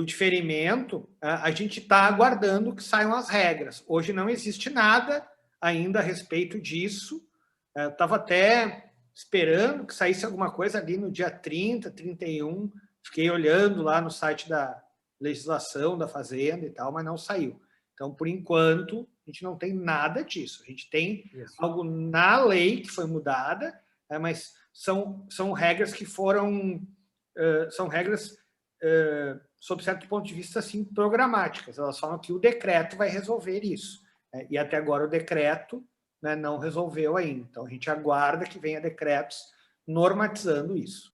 diferimento, a gente está aguardando que saiam as regras. Hoje não existe nada ainda a respeito disso. Estava até esperando que saísse alguma coisa ali no dia 30, 31. Fiquei olhando lá no site da legislação, da Fazenda e tal, mas não saiu. Então, por enquanto, a gente não tem nada disso. A gente tem algo na lei que foi mudada, mas são regras que foram... são regras, sob certo ponto de vista, assim, programáticas. Elas falam que o decreto vai resolver isso. E até agora o decreto, né, não resolveu ainda. Então, a gente aguarda que venha decretos normatizando isso.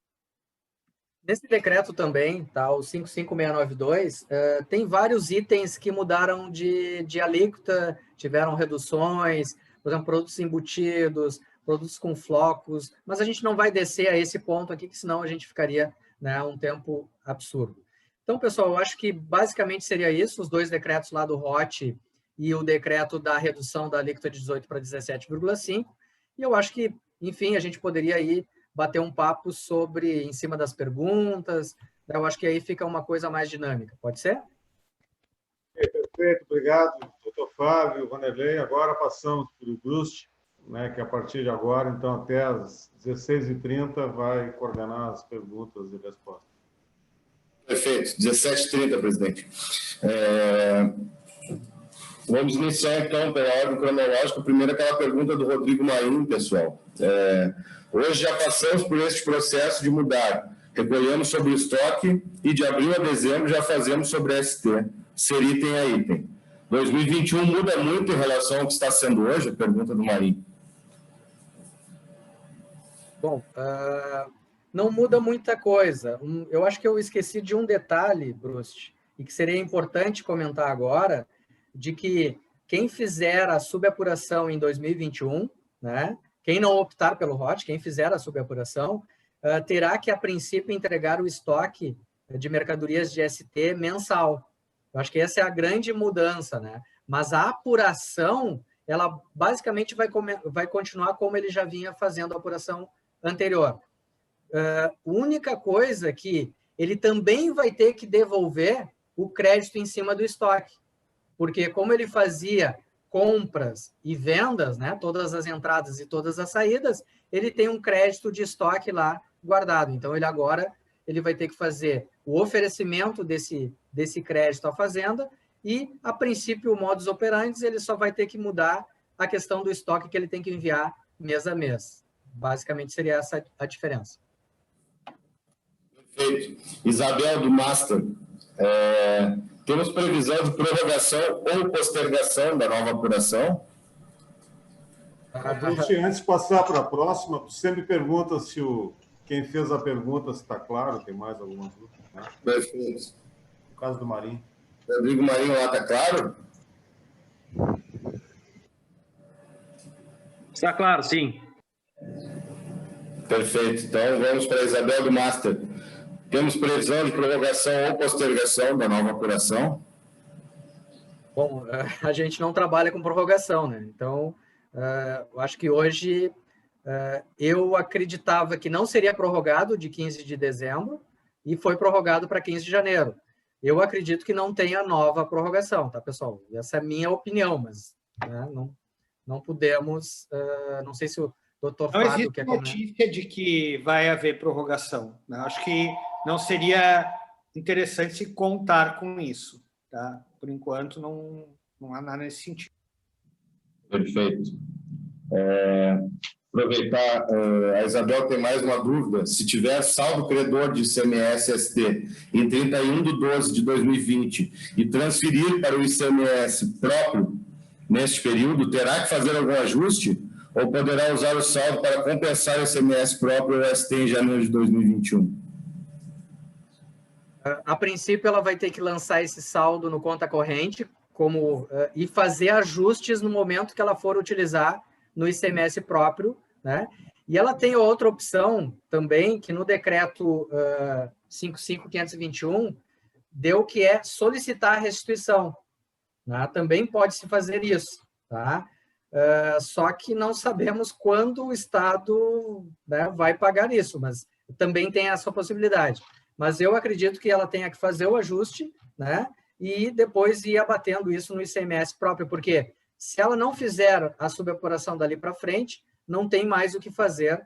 Nesse decreto também, tá, o 55692, tem vários itens que mudaram de alíquota, tiveram reduções, por exemplo, produtos embutidos, produtos com flocos, mas a gente não vai descer a esse ponto aqui, que senão a gente ficaria, né, um tempo absurdo. Então, pessoal, eu acho que basicamente seria isso, os dois decretos lá do ROT e o decreto da redução da alíquota de 18 para 17,5, e eu acho que, enfim, a gente poderia aí bater um papo sobre, em cima das perguntas, né? Eu acho que aí fica uma coisa mais dinâmica, pode ser? Perfeito, obrigado, doutor Fábio, Vanderlei. Agora passamos para o Brust, né, que a partir de agora, então, até às 16h30, vai coordenar as perguntas e respostas. Perfeito, 17h30, presidente. Vamos iniciar, então, pela ordem cronológica. Primeiro, aquela pergunta do Rodrigo Marinho, pessoal. Hoje já passamos por este processo de mudar. Recolhemos sobre o estoque e de abril a dezembro já fazemos sobre a ST, ser item a item. 2021 muda muito em relação ao que está sendo hoje? A pergunta do Marinho. Bom, não muda muita coisa. Eu acho que eu esqueci de um detalhe, Brust, e que seria importante comentar agora, de que quem fizer a subapuração em 2021, né, quem não optar pelo ROT, quem fizer a subapuração, terá que, a princípio, entregar o estoque de mercadorias de ST mensal. Eu acho que essa é a grande mudança, né? Mas a apuração, ela basicamente vai continuar como ele já vinha fazendo a apuração anterior. A única coisa que ele também vai ter que devolver o crédito em cima do estoque. Porque como ele fazia compras e vendas, né, todas as entradas e todas as saídas, ele tem um crédito de estoque lá guardado. Então, ele vai ter que fazer o oferecimento desse crédito à fazenda e, a princípio, o modus operandi, ele só vai ter que mudar a questão do estoque que ele tem que enviar mês a mês. Basicamente, seria essa a diferença. Perfeito. Isabel, do Master. Temos previsão de prorrogação ou postergação da nova apuração? Antes de passar para a próxima, você me pergunta se quem fez a pergunta se está claro, tem mais alguma dúvida? Né? Perfeito. No caso do Marinho. Rodrigo Marinho lá, está claro? Está claro, sim. Perfeito. Então, vamos para a Isabel do Master. Temos previsão de prorrogação ou postergação da nova apuração? Bom, a gente não trabalha com prorrogação, né? Então, eu acho que hoje eu acreditava que não seria prorrogado de 15 de dezembro e foi prorrogado para 15 de janeiro. Eu acredito que não tenha nova prorrogação, tá, pessoal? Essa é a minha opinião, mas né, não podemos... não sei se o doutor Fábio quer comentar. Não existe notícia de que vai haver prorrogação, né? Acho que não seria interessante se contar com isso, tá? Por enquanto, não há nada nesse sentido. Perfeito. Aproveitar, a Isabel tem mais uma dúvida. Se tiver saldo credor de ICMS-ST em 31/12/2020 e transferir para o ICMS próprio neste período, terá que fazer algum ajuste ou poderá usar o saldo para compensar o ICMS próprio ou ST em janeiro de 2021? A princípio, ela vai ter que lançar esse saldo no conta corrente e fazer ajustes no momento que ela for utilizar no ICMS próprio, né? E ela tem outra opção também, que no decreto 55521 deu, que é solicitar a restituição, né? Também pode-se fazer isso, tá? Só que não sabemos quando o Estado, né, vai pagar isso, mas também tem essa possibilidade. Mas eu acredito que ela tenha que fazer o ajuste, né, e depois ir abatendo isso no ICMS próprio, porque se ela não fizer a subapuração dali para frente, não tem mais o que fazer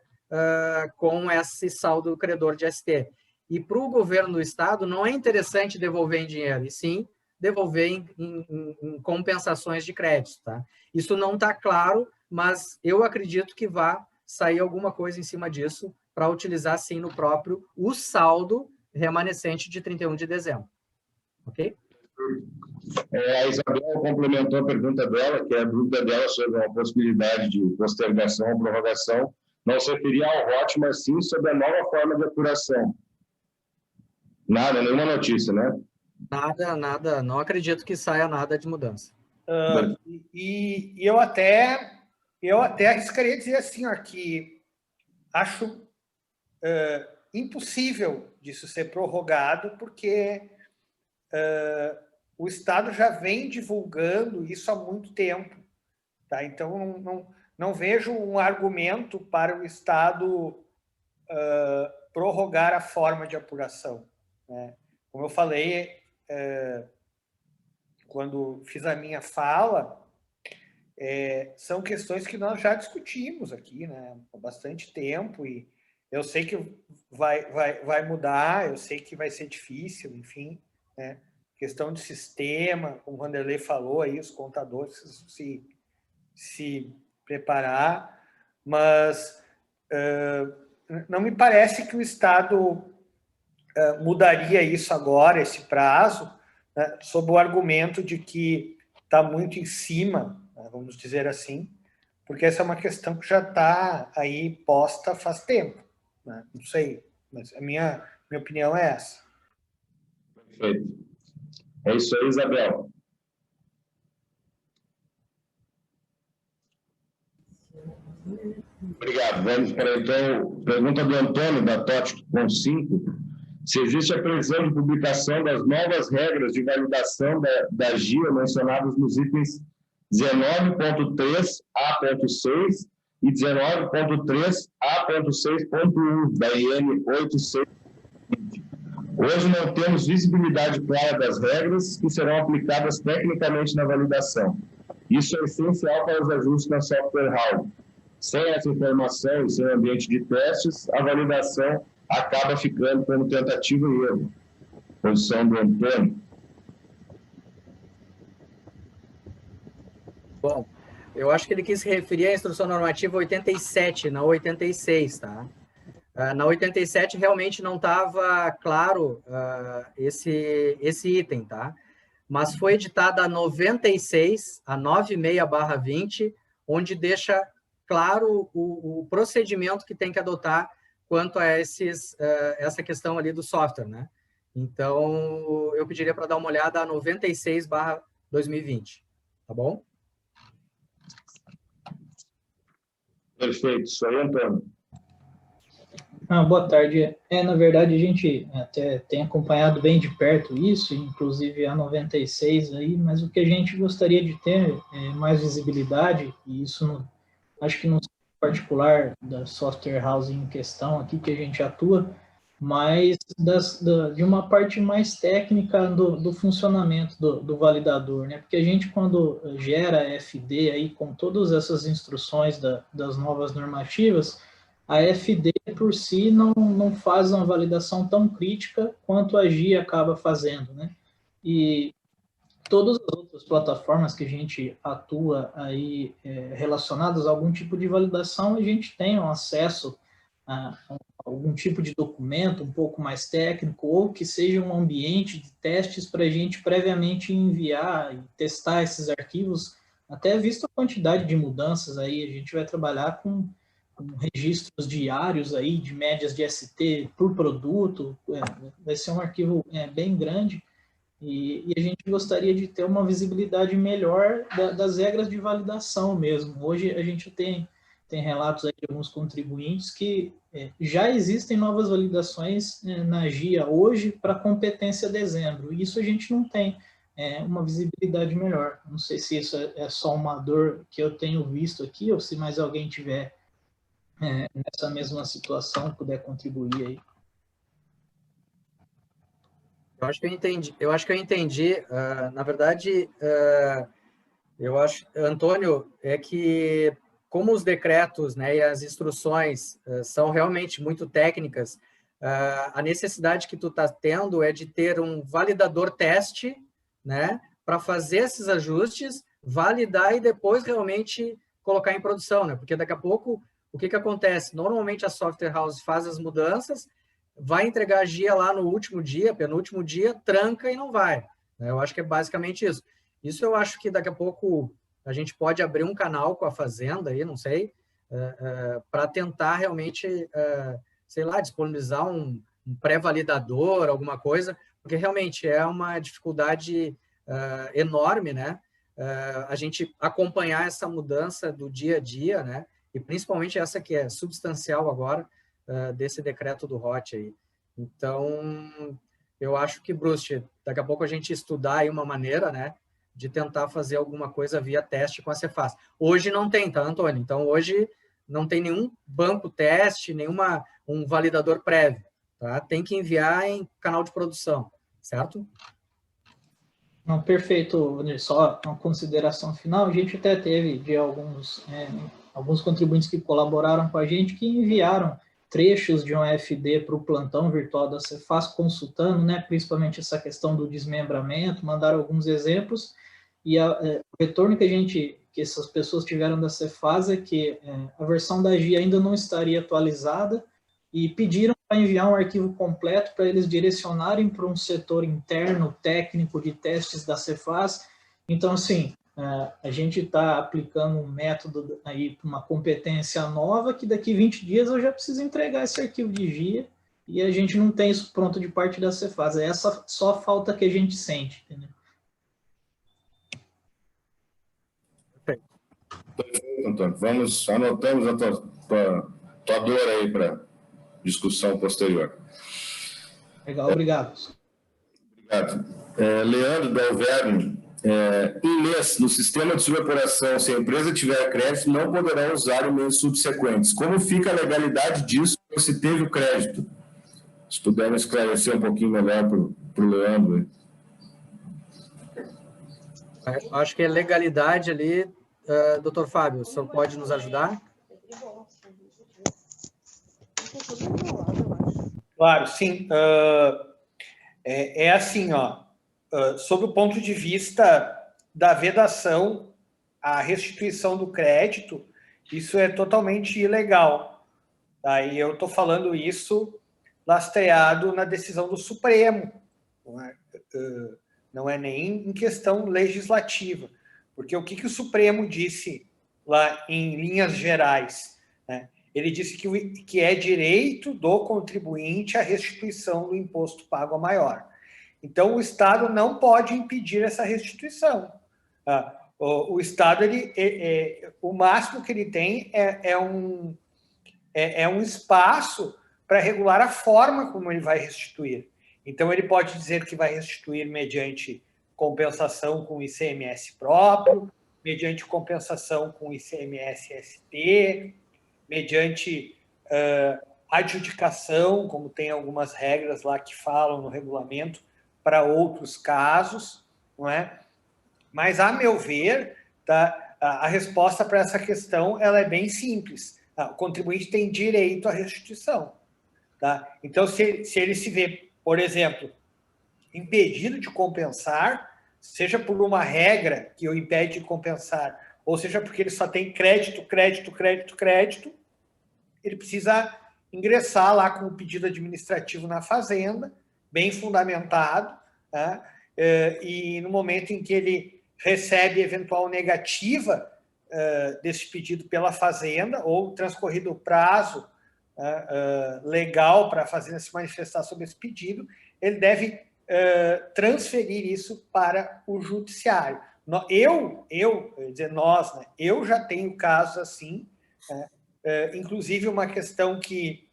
com esse saldo credor de ST. E para o governo do Estado não é interessante devolver em dinheiro, e sim devolver em compensações de crédito, tá? Isso não está claro, mas eu acredito que vai sair alguma coisa em cima disso para utilizar, sim, no próprio o saldo remanescente de 31 de dezembro. Ok? A Isabel complementou a pergunta dela, que é a dúvida dela sobre a possibilidade de postergação ou prorrogação, não se referia ao ROT, mas sim sobre a nova forma de apuração. Nada, nenhuma notícia, né? Nada, não acredito que saia nada de mudança. E eu até arriscaria dizer assim, ó, que acho impossível disso ser prorrogado, porque o Estado já vem divulgando isso há muito tempo. Tá? Então, não vejo um argumento para o Estado prorrogar a forma de apuração. Né? Como eu falei, quando fiz a minha fala, são questões que nós já discutimos aqui, né, há bastante tempo, e eu sei que vai mudar, eu sei que vai ser difícil, enfim, né, questão de sistema, como o Vanderlei falou, aí os contadores se preparar, mas não me parece que o Estado mudaria isso agora, esse prazo, né, sob o argumento de que está muito em cima, né, vamos dizer assim, porque essa é uma questão que já está aí posta faz tempo. Né? Não sei, mas a minha opinião é essa. Perfeito. É isso aí, Isabel. Obrigado. Vamos para, então, pergunta do Antônio, da TOTS com 5. Se existe a previsão de publicação das novas regras de validação da GIA mencionadas nos itens 19.3A.6 e 19.3A.6.1 da IN 8620. Hoje não temos visibilidade clara das regras que serão aplicadas tecnicamente na validação. Isso é essencial para os ajustes na software house. Sem essa informação e sem o ambiente de testes, a validação acaba ficando como tentativa e erro. Posição do Antônio. Bom, eu acho que ele quis se referir à instrução normativa 87, não 86, tá? Na 87 realmente não estava claro esse item, tá? Mas foi editada a 96, a 96/20, onde deixa claro o procedimento que tem que adotar quanto a essa questão ali do software, né? Então, eu pediria para dar uma olhada a 96/2020, tá bom? Perfeito. Isso aí, Antônio. Boa tarde. Na verdade, a gente até tem acompanhado bem de perto isso, inclusive a 96 aí, mas o que a gente gostaria de ter é mais visibilidade, e isso acho que não é particular da software house em questão aqui que a gente atua, mas de uma parte mais técnica do funcionamento do validador, né? Porque a gente, quando gera FD aí com todas essas instruções das novas normativas, a FD por si não faz uma validação tão crítica quanto a GIA acaba fazendo, né? E todas as outras plataformas que a gente atua aí relacionadas a algum tipo de validação, a gente tem um acesso a algum tipo de documento um pouco mais técnico, ou que seja um ambiente de testes para a gente previamente enviar e testar esses arquivos, até visto a quantidade de mudanças aí, a gente vai trabalhar com registros diários aí, de médias de ST por produto, vai ser um arquivo bem grande, e a gente gostaria de ter uma visibilidade melhor das regras de validação mesmo. Hoje a gente tem relatos aí de alguns contribuintes que já existem novas validações na GIA hoje para competência dezembro, e isso a gente não tem uma visibilidade melhor. Não sei se isso é só uma dor que eu tenho visto aqui, ou se mais alguém tiver nessa mesma situação, puder contribuir aí. Eu acho que eu entendi. Na verdade, eu acho, Antônio, é que como os decretos, né, e as instruções são realmente muito técnicas, a necessidade que tu está tendo é de ter um validador teste, né, para fazer esses ajustes, validar e depois realmente colocar em produção, né? Porque daqui a pouco o que acontece? Normalmente a software house faz as mudanças, vai entregar a GIA lá no último dia, penúltimo dia, tranca e não vai. Eu acho que é basicamente isso. Isso eu acho que daqui a pouco a gente pode abrir um canal com a Fazenda aí, não sei, para tentar realmente, sei lá, disponibilizar um pré-validador, alguma coisa, porque realmente é uma dificuldade enorme, né? A gente acompanhar essa mudança do dia a dia, né? E principalmente essa que é substancial agora, desse decreto do ROT aí. Então, eu acho que, Bruce, daqui a pouco a gente estudar aí uma maneira, né, de tentar fazer alguma coisa via teste com a Cefaz. Hoje não tem, tá, Antônio? Então, hoje não tem nenhum banco teste, um validador prévio, tá? Tem que enviar em canal de produção, certo? Não, perfeito, Vanir. Só uma consideração final. A gente até teve de alguns contribuintes que colaboraram com a gente que enviaram trechos de um FD para o plantão virtual da Cefaz, consultando, né, principalmente essa questão do desmembramento, mandaram alguns exemplos, e o retorno que essas pessoas tiveram da Cefaz é que a versão da GIA ainda não estaria atualizada, e pediram para enviar um arquivo completo para eles direcionarem para um setor interno técnico de testes da Cefaz. Então, assim, a gente está aplicando um método aí, uma competência nova, que daqui 20 dias eu já preciso entregar esse arquivo de GIA, e a gente não tem isso pronto de parte da Cefaz. É essa só falta que a gente sente, entendeu? Perfeito, Antônio. Anotamos a tua dor aí para discussão posterior. Legal, obrigado. Obrigado. Leandro Dalverno, em mês, no sistema de subapuração, se a empresa tiver crédito, não poderá usar em meses subsequentes. Como fica a legalidade disso se teve o crédito? Se puderem esclarecer um pouquinho melhor para o Leandro. Acho que é legalidade ali, doutor Fábio, o senhor pode nos ajudar? Claro, sim. Assim, ó, sob o ponto de vista da vedação, a restituição do crédito, isso é totalmente ilegal. Tá? E eu estou falando isso lastreado na decisão do Supremo. Não é nem em questão legislativa. Porque o que o Supremo disse lá em linhas gerais, né? Ele disse que é direito do contribuinte a restituição do imposto pago a maior. Então, o Estado não pode impedir essa restituição. O Estado, o máximo que ele tem é um espaço para regular a forma como ele vai restituir. Então, ele pode dizer que vai restituir mediante compensação com ICMS próprio, mediante compensação com ICMS-ST, mediante adjudicação, como tem algumas regras lá que falam no regulamento, para outros casos, não é? Mas, a meu ver, tá, a resposta para essa questão ela é bem simples. O contribuinte tem direito à restituição. Tá? Então, se ele se vê, por exemplo, impedido de compensar, seja por uma regra que o impede de compensar, ou seja porque ele só tem crédito, ele precisa ingressar lá com o pedido administrativo na Fazenda, bem fundamentado, tá? E no momento em que ele recebe eventual negativa desse pedido pela Fazenda, ou transcorrido o prazo legal para a Fazenda se manifestar sobre esse pedido, ele deve transferir isso para o judiciário. Nós, né, eu já tenho casos assim, inclusive uma questão que,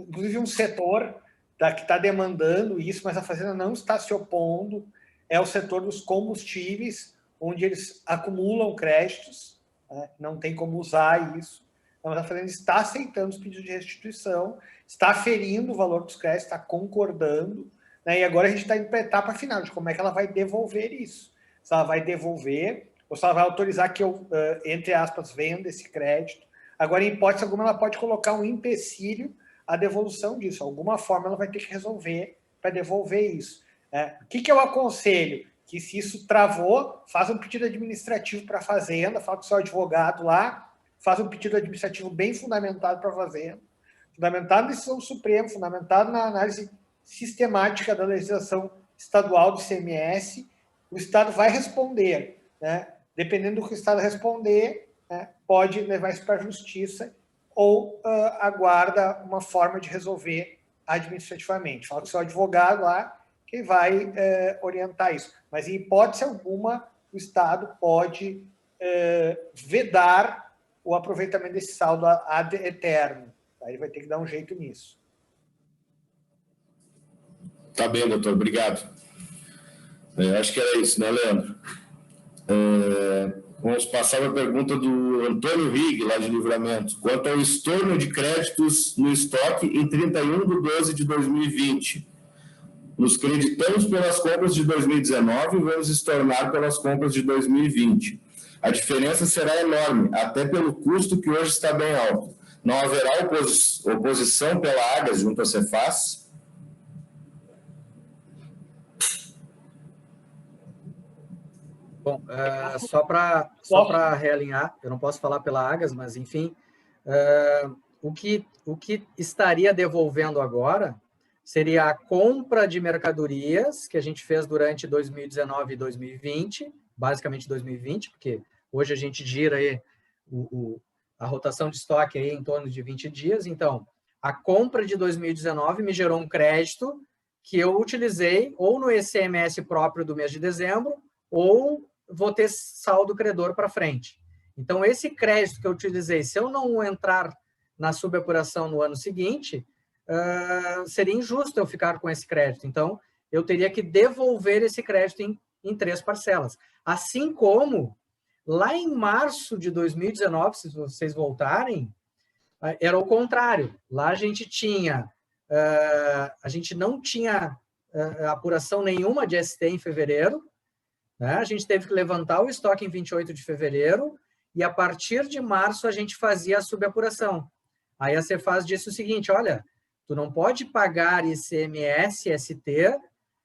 inclusive um setor que está demandando isso, mas a Fazenda não está se opondo, é o setor dos combustíveis, onde eles acumulam créditos, né, não tem como usar isso, mas a Fazenda está aceitando os pedidos de restituição, está aferindo o valor dos créditos, está concordando, né, e agora a gente está indo para a etapa final de como é que ela vai devolver isso. Se ela vai devolver, ou se ela vai autorizar que eu, entre aspas, venda esse crédito. Agora, em hipótese alguma, ela pode colocar um empecilho à devolução disso. Alguma forma ela vai ter que resolver para devolver isso. O que eu aconselho? Que se isso travou, faz um pedido administrativo para a Fazenda, fala com o seu advogado lá, faz um pedido administrativo bem fundamentado para a Fazenda, fundamentado na decisão do Supremo, fundamentado na análise sistemática da legislação estadual do ICMS, o Estado vai responder, né? Dependendo do que o Estado responder, né, pode levar isso para a Justiça ou aguarda uma forma de resolver administrativamente. Fala com o seu advogado lá, que vai orientar isso. Mas, em hipótese alguma, o Estado pode vedar o aproveitamento desse saldo ad eterno. Aí ele vai ter que dar um jeito nisso. Tá bem, doutor. Obrigado. Acho que era isso, né, Leandro? Vamos passar para a pergunta do Antônio Rig, lá de Livramento. Quanto ao estorno de créditos no estoque em 31/12/2020. Nos creditamos pelas compras de 2019 e vamos estornar pelas compras de 2020. A diferença será enorme, até pelo custo que hoje está bem alto. Não haverá oposição pela Agas junto à Cefaz? Bom, só para realinhar, eu não posso falar pela Agas, mas, enfim, o que estaria devolvendo agora seria a compra de mercadorias que a gente fez durante 2019 e 2020, basicamente 2020, porque hoje a gente gira aí a rotação de estoque aí em torno de 20 dias. Então, a compra de 2019 me gerou um crédito que eu utilizei ou no ICMS próprio do mês de dezembro ou vou ter saldo credor para frente. Então, esse crédito que eu utilizei, se eu não entrar na subapuração no ano seguinte, seria injusto eu ficar com esse crédito. Então, eu teria que devolver esse crédito em 3 parcelas. Assim como, lá em março de 2019, se vocês voltarem, era o contrário. Lá a gente não tinha apuração nenhuma de ST em fevereiro, né? A gente teve que levantar o estoque em 28 de fevereiro e, a partir de março, a gente fazia a subapuração. Aí a Cefaz disse o seguinte, olha, tu não pode pagar ICMS, ST,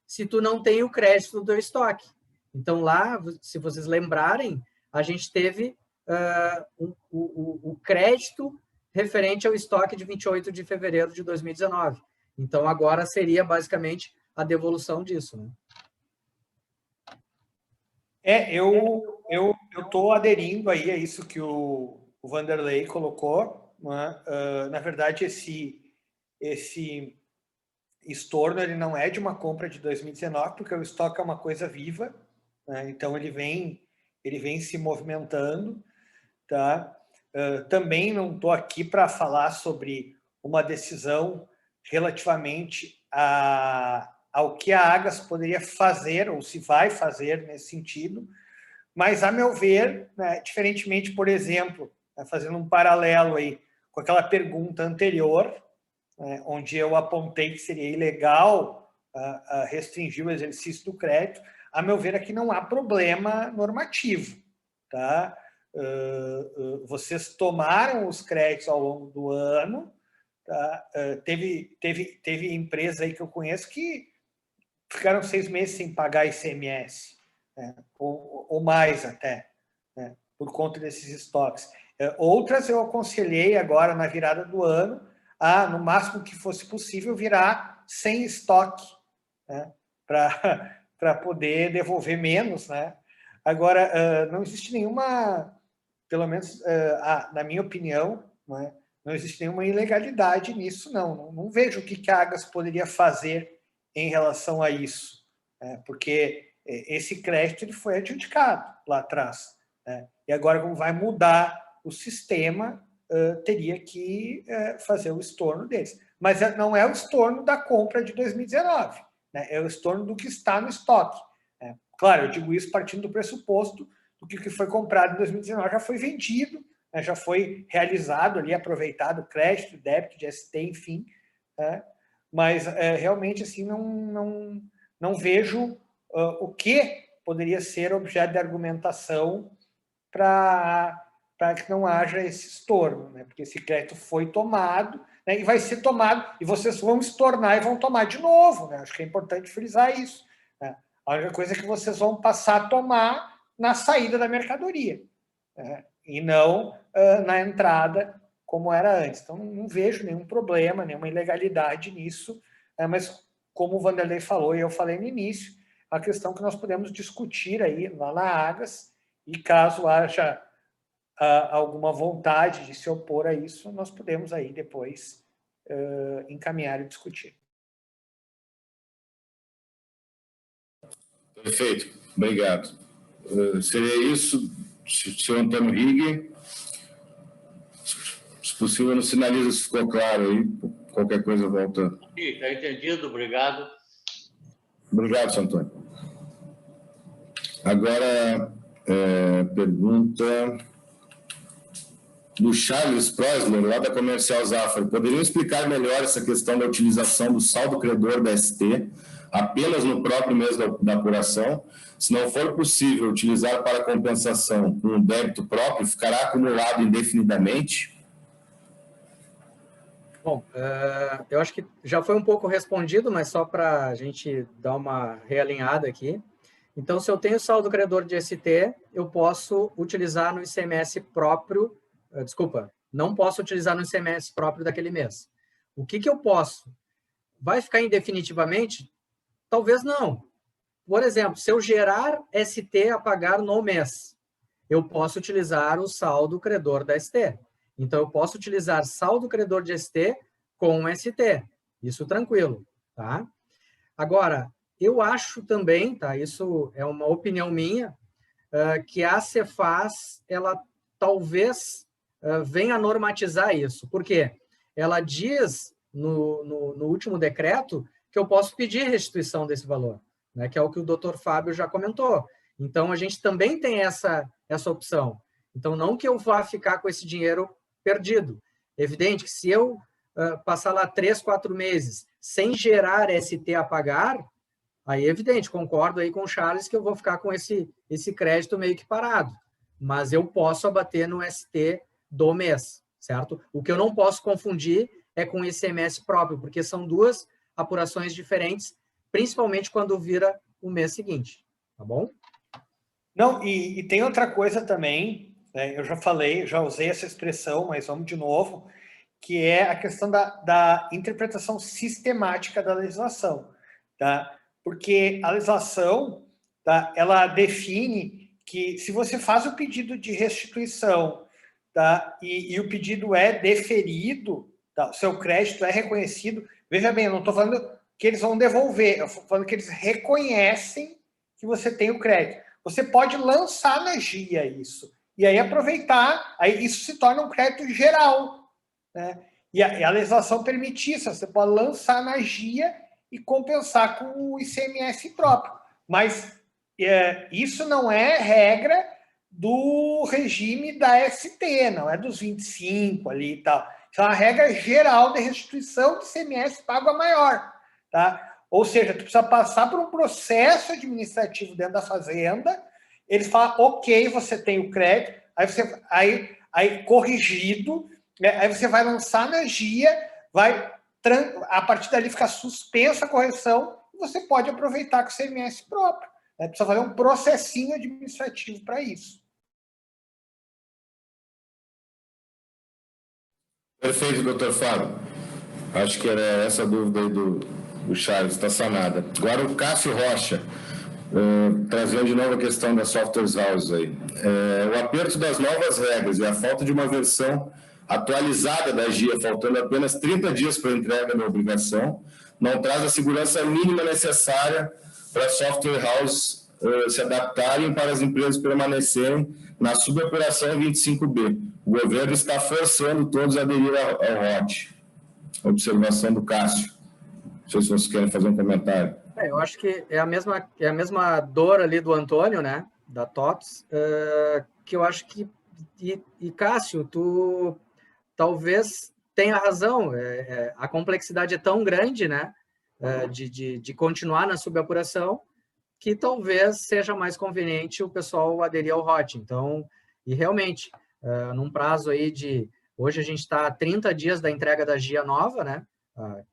se tu não tem o crédito do teu estoque. Então, lá, se vocês lembrarem, a gente teve o crédito referente ao estoque de 28 de fevereiro de 2019. Então, agora seria basicamente a devolução disso, né? Eu estou aderindo aí a isso que o Vanderlei colocou, né? Na verdade, esse estorno ele não é de uma compra de 2019, porque o estoque é uma coisa viva, né? Então ele vem se movimentando, tá? Também não estou aqui para falar sobre uma decisão relativamente ao que a Agas poderia fazer, ou se vai fazer nesse sentido, mas, a meu ver, né, diferentemente, por exemplo, né, fazendo um paralelo aí com aquela pergunta anterior, né, onde eu apontei que seria ilegal restringir o exercício do crédito, a meu ver, aqui não há problema normativo, tá? Vocês tomaram os créditos ao longo do ano, tá? Teve empresa aí que eu conheço que ficaram 6 meses sem pagar ICMS, né? ou mais até, né? Por conta desses estoques. Outras eu aconselhei agora na virada do ano a, no máximo que fosse possível, virar sem estoque, né? Para poder devolver menos, né? Agora, não existe nenhuma, pelo menos na minha opinião, né? Não existe nenhuma ilegalidade nisso, não. Não vejo o que a Agas poderia fazer em relação a isso, né? Porque esse crédito ele foi adjudicado lá atrás, né? E agora, como vai mudar o sistema, teria que fazer o estorno deles. Mas não é o estorno da compra de 2019, né? É o estorno do que está no estoque, né? Claro, eu digo isso partindo do pressuposto do que foi comprado em 2019 já foi vendido, né? Já foi realizado ali, aproveitado crédito, débito de ST, enfim, né? Mas realmente assim não vejo o que poderia ser objeto de argumentação para que não haja esse estorno, né? Porque esse crédito foi tomado, né? E vai ser tomado, e vocês vão estornar e vão tomar de novo, né? Acho que é importante frisar isso, né? A única coisa é que vocês vão passar a tomar na saída da mercadoria, né? E não na entrada, como era antes. Então, não vejo nenhum problema, nenhuma ilegalidade nisso, mas como o Vanderlei falou e eu falei no início, a questão que nós podemos discutir aí lá na Agas, e caso haja alguma vontade de se opor a isso, nós podemos aí depois encaminhar e discutir. Perfeito, obrigado. Seria isso, senhor Antônio Rigg. Se possível, nos sinaliza se ficou claro aí. Qualquer coisa volta. Está entendido, obrigado. Obrigado, senhor Antônio. Agora, pergunta do Charles Presler, lá da Comercial Zafra. Poderiam explicar melhor essa questão da utilização do saldo credor da ST apenas no próprio mês da apuração? Se não for possível utilizar para compensação com o débito próprio, ficará acumulado indefinidamente? Bom, eu acho que já foi um pouco respondido, mas só para a gente dar uma realinhada aqui. Então, se eu tenho saldo credor de ST, eu posso utilizar no ICMS próprio, não posso utilizar no ICMS próprio daquele mês. O que eu posso? Vai ficar indefinitivamente? Talvez não. Por exemplo, se eu gerar ST a pagar no mês, eu posso utilizar o saldo credor da ST. Então, eu posso utilizar saldo credor de ST com ST. Isso tranquilo, tá? Agora, eu acho também, tá? Isso é uma opinião minha, que a Cefaz, ela talvez venha normatizar isso. Por quê? Ela diz no último decreto que eu posso pedir restituição desse valor, né? Que é o que o doutor Fábio já comentou. Então, a gente também tem essa opção. Então, não que eu vá ficar com esse dinheiro perdido. Evidente que se eu passar lá 3, 4 meses sem gerar ST a pagar, aí é evidente, concordo aí com o Charles que eu vou ficar com esse crédito meio que parado. Mas eu posso abater no ST do mês, certo? O que eu não posso confundir é com o ICMS próprio, porque são duas apurações diferentes, principalmente quando vira o mês seguinte, tá bom? Não, e tem outra coisa também, né? Eu já falei, já usei essa expressão, mas vamos de novo, que é a questão da interpretação sistemática da legislação, tá? Porque a legislação, tá, ela define que se você faz o pedido de restituição, tá, e o pedido é deferido, tá, o seu crédito é reconhecido, veja bem, eu não estou falando que eles vão devolver, eu estou falando que eles reconhecem que você tem o crédito. Você pode lançar na GIA isso, e aí aproveitar, aí isso se torna um crédito geral, né? E a legislação permite isso, você pode lançar na GIA e compensar com o ICMS próprio. Mas isso não é regra do regime da ST, não é dos 25 ali e tal. Isso é uma regra geral de restituição de ICMS pago a maior, tá? Ou seja, tu precisa passar por um processo administrativo dentro da fazenda, eles falam, ok, você tem o crédito, aí corrigido, né? Aí você vai lançar na GIA, a partir dali fica suspensa a correção, e você pode aproveitar com o ICMS próprio, né? Precisa fazer um processinho administrativo para isso. Perfeito, doutor Fábio. Acho que era essa a dúvida aí do Charles, está sanada. Agora o Cássio Rocha, trazendo de novo a questão das softwares houses aí. O aperto das novas regras e a falta de uma versão atualizada da GIA, faltando apenas 30 dias para a entrega da obrigação, não traz a segurança mínima necessária para software houses se adaptarem para as empresas permanecerem na suboperação 25B. O governo está forçando todos a aderir ao ROT. Observação do Cássio. Não sei se vocês querem fazer um comentário. Eu acho que é a mesma dor ali do Antônio, né? Da TOTS, que eu acho que... E Cássio, tu talvez tenha razão. A complexidade é tão grande, né? De continuar na subapuração, que talvez seja mais conveniente o pessoal aderir ao ROT. Então, e realmente, num prazo aí de... Hoje a gente está a 30 dias da entrega da GIA nova, né?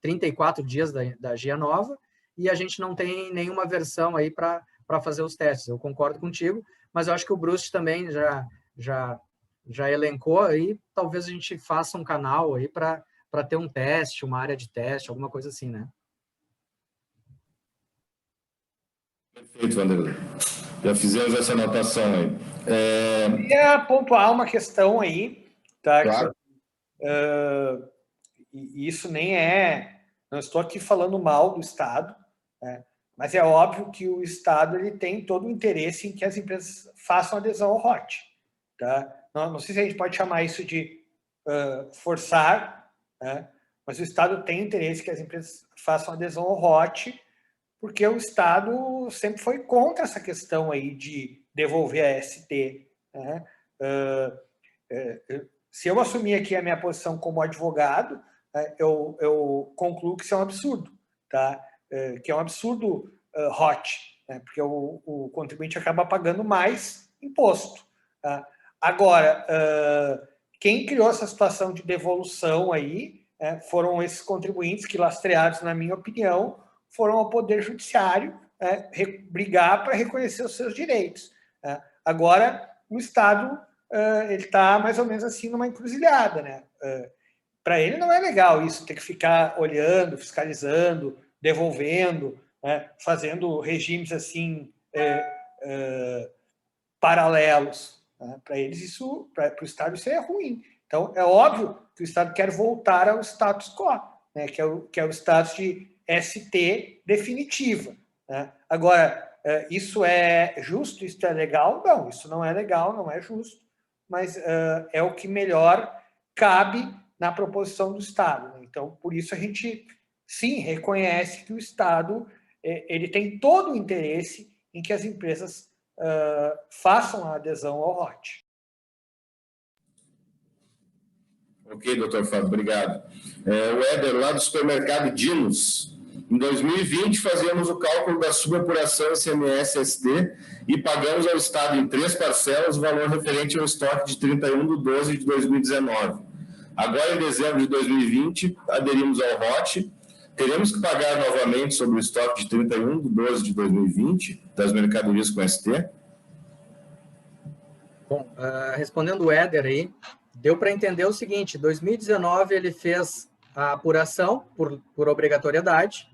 34 dias da GIA nova, e a gente não tem nenhuma versão aí para fazer os testes. Eu concordo contigo, mas eu acho que o Bruce também já já elencou, aí talvez a gente faça um canal aí para ter um teste, uma área de teste, alguma coisa assim, né? Perfeito, Vanderlei. Já fizemos essa anotação aí. Queria pontuar uma questão aí, tá? Claro. E isso nem é... Não estou aqui falando mal do Estado, né? Mas é óbvio que o Estado ele tem todo o interesse em que as empresas façam adesão ao ROT. Tá? Não sei se a gente pode chamar isso de forçar, né? Mas o Estado tem interesse que as empresas façam adesão ao ROT, porque o Estado sempre foi contra essa questão aí de devolver a ST. Né? Se eu assumir aqui a minha posição como advogado, eu concluo que isso é um absurdo, tá? Que é um absurdo ROT, né? Porque o contribuinte acaba pagando mais imposto. Tá? Agora, quem criou essa situação de devolução aí foram esses contribuintes que, lastreados, na minha opinião, foram ao Poder Judiciário brigar para reconhecer os seus direitos. Agora, o Estado ele está mais ou menos assim numa encruzilhada, né? Para ele não é legal isso, ter que ficar olhando, fiscalizando, devolvendo, né? Fazendo regimes assim paralelos. Né? Para eles isso, para o Estado isso é ruim. Então é óbvio que o Estado quer voltar ao status quo, né? que é o status de ST definitiva. Né? Agora, isso é justo? Isso é legal? Não, isso não é legal, não é justo, mas é o que melhor cabe na proposição do Estado. Né? Então, por isso a gente, sim, reconhece que o Estado ele tem todo o interesse em que as empresas façam a adesão ao ROT. Ok, doutor Fábio, obrigado. O Éder, lá do supermercado Dinos, em 2020 fazíamos o cálculo da subapuração ICMS-ST e pagamos ao Estado em 3 parcelas o valor referente ao estoque de 31/12 de 2019. Agora, em dezembro de 2020, aderimos ao ROT. Teremos que pagar novamente sobre o estoque de 31/12 de 2020 das mercadorias com ST? Bom, respondendo o Éder aí, deu para entender o seguinte: 2019 ele fez a apuração por obrigatoriedade,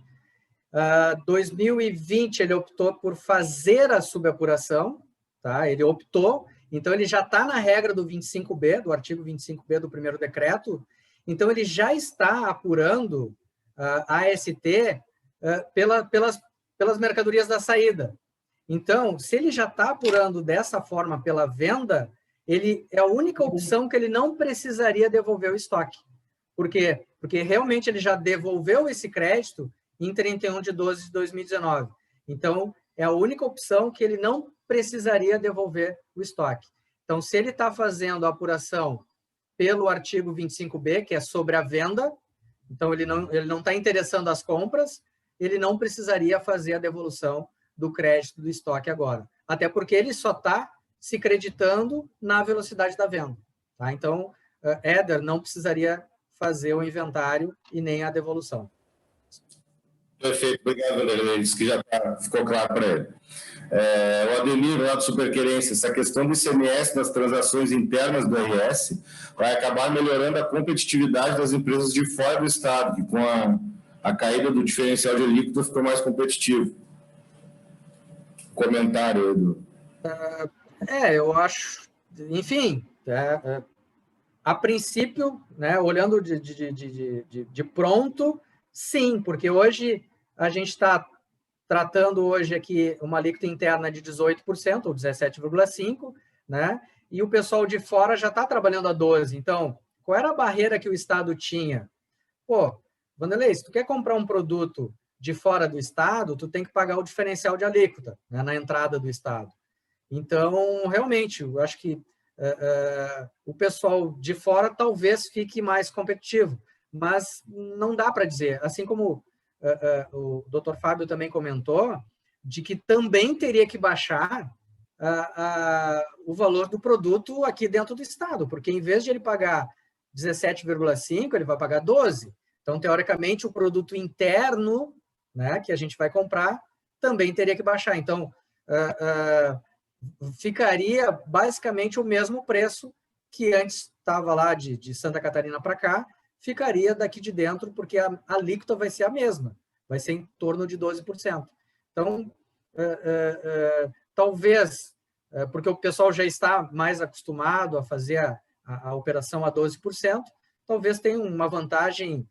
2020 ele optou por fazer a subapuração, tá? Ele optou, então ele já está na regra do 25B, do artigo 25B do primeiro decreto, então ele já está apurando a AST pelas mercadorias da saída. Então, se ele já está apurando dessa forma pela venda, ele é a única opção que ele não precisaria devolver o estoque. Por quê? Porque realmente ele já devolveu esse crédito em 31/12 de 2019. Então, é a única opção que ele não precisaria devolver o estoque. Então, se ele está fazendo a apuração pelo artigo 25B, que é sobre a venda, então ele não está interessando as compras, ele não precisaria fazer a devolução do crédito do estoque agora. Até porque ele só está se creditando na velocidade da venda. Tá? Então, Éder não precisaria fazer o inventário e nem a devolução. Perfeito, obrigado, Vanderlei. Disse que já ficou claro para ele. O Ademir, lá do Superquerência, essa questão do ICMS nas transações internas do RS vai acabar melhorando a competitividade das empresas de fora do Estado, que com a caída do diferencial de alíquota ficou mais competitivo. Comentário, Edu. Eu acho, enfim, a princípio, né, olhando de pronto, sim, porque hoje a gente está tratando hoje aqui uma alíquota interna de 18%, ou 17,5%, né, e o pessoal de fora já está trabalhando a 12%. Então, qual era a barreira que o Estado tinha? Pô, Vanderlei, se tu quer comprar um produto de fora do Estado, tu tem que pagar o diferencial de alíquota, né, na entrada do Estado. Então, realmente, eu acho que o pessoal de fora talvez fique mais competitivo, mas não dá para dizer. Assim como o Dr. Fábio também comentou, de que também teria que baixar o valor do produto aqui dentro do Estado, porque em vez de ele pagar 17,5%, ele vai pagar 12%. Então, teoricamente, o produto interno, né, que a gente vai comprar também teria que baixar. Então, ficaria basicamente o mesmo preço, que antes estava lá de Santa Catarina para cá, ficaria daqui de dentro, porque a alíquota vai ser a mesma, vai ser em torno de 12%. Então, talvez, porque o pessoal já está mais acostumado a fazer a operação a 12%, talvez tenha uma vantagem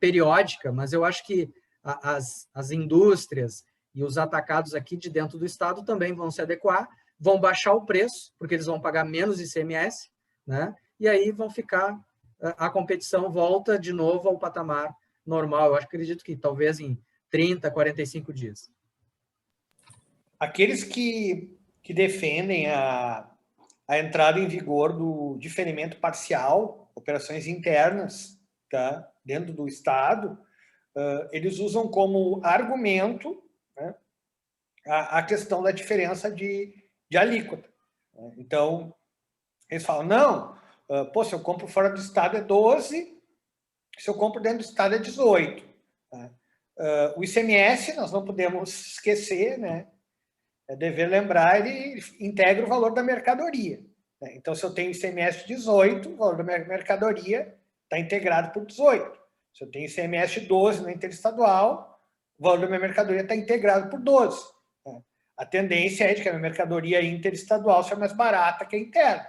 periódica, mas eu acho que as indústrias e os atacados aqui de dentro do estado também vão se adequar, vão baixar o preço, porque eles vão pagar menos ICMS, né? E aí vão ficar, a competição volta de novo ao patamar normal. Eu acredito que talvez em 30, 45 dias. Aqueles que defendem a entrada em vigor do diferimento parcial, operações internas, tá, dentro do Estado, eles usam como argumento, né, a questão da diferença de alíquota. Então, eles falam, não, se eu compro fora do Estado é 12, se eu compro dentro do Estado é 18. Tá? O ICMS, nós não podemos esquecer, né? É dever lembrar, ele integra o valor da mercadoria. Né? Então, se eu tenho ICMS 18, o valor da mercadoria está integrado por 18. Se eu tenho ICMS 12 na interestadual, o valor da minha mercadoria está integrado por 12. Né? A tendência é de que a minha mercadoria interestadual seja mais barata que a interna.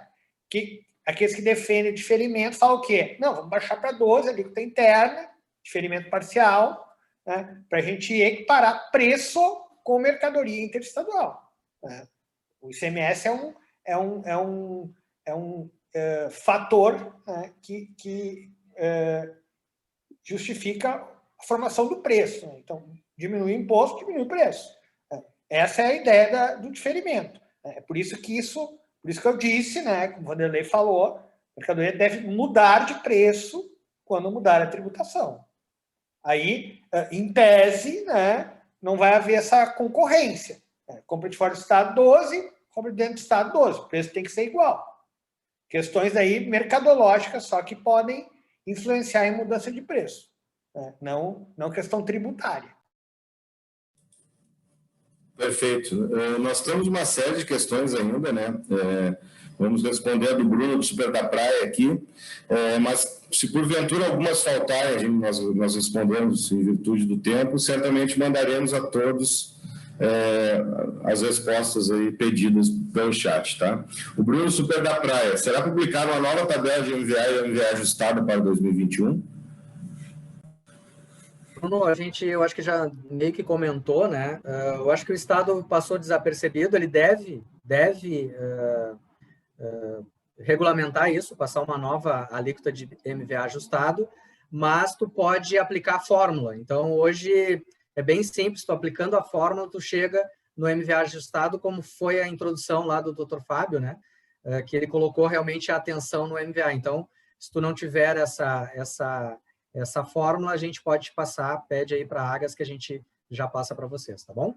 Aqueles que defendem diferimento falam o quê? Não, vamos baixar para 12, a alíquota interna, diferimento parcial, né? Para a gente equiparar preço com mercadoria interestadual. Né? O ICMS é um fator, né, que justifica a formação do preço. Né? Então, diminui o imposto, diminui o preço. Essa é a ideia do diferimento. É por isso que eu disse, né, como o Vanderlei falou, a mercadoria deve mudar de preço quando mudar a tributação. Aí, em tese, né, não vai haver essa concorrência. Compra de fora do Estado 12, compra dentro do Estado 12. O preço tem que ser igual. Questões aí mercadológicas só que podem influenciar em mudança de preço. Né? Não questão tributária. Perfeito. Nós temos uma série de questões ainda, né? Vamos responder a do Bruno do Super da Praia aqui, mas se porventura algumas faltarem, nós respondemos em virtude do tempo, certamente mandaremos a todos as respostas aí pedidas pelo chat, tá? O Bruno Super da Praia, será publicada uma nova tabela de MVA e MVA ajustada para 2021? Bruno, eu acho que já meio que comentou, né? Eu acho que o Estado passou desapercebido, ele deve regulamentar isso, passar uma nova alíquota de MVA ajustado, mas tu pode aplicar a fórmula. Então, hoje é bem simples, tu aplicando a fórmula, tu chega no MVA ajustado, como foi a introdução lá do Dr. Fábio, né? Que ele colocou realmente a atenção no MVA. Então, se tu não tiver essa fórmula, a gente pode passar, pede aí para a Agas que a gente já passa para vocês, tá bom?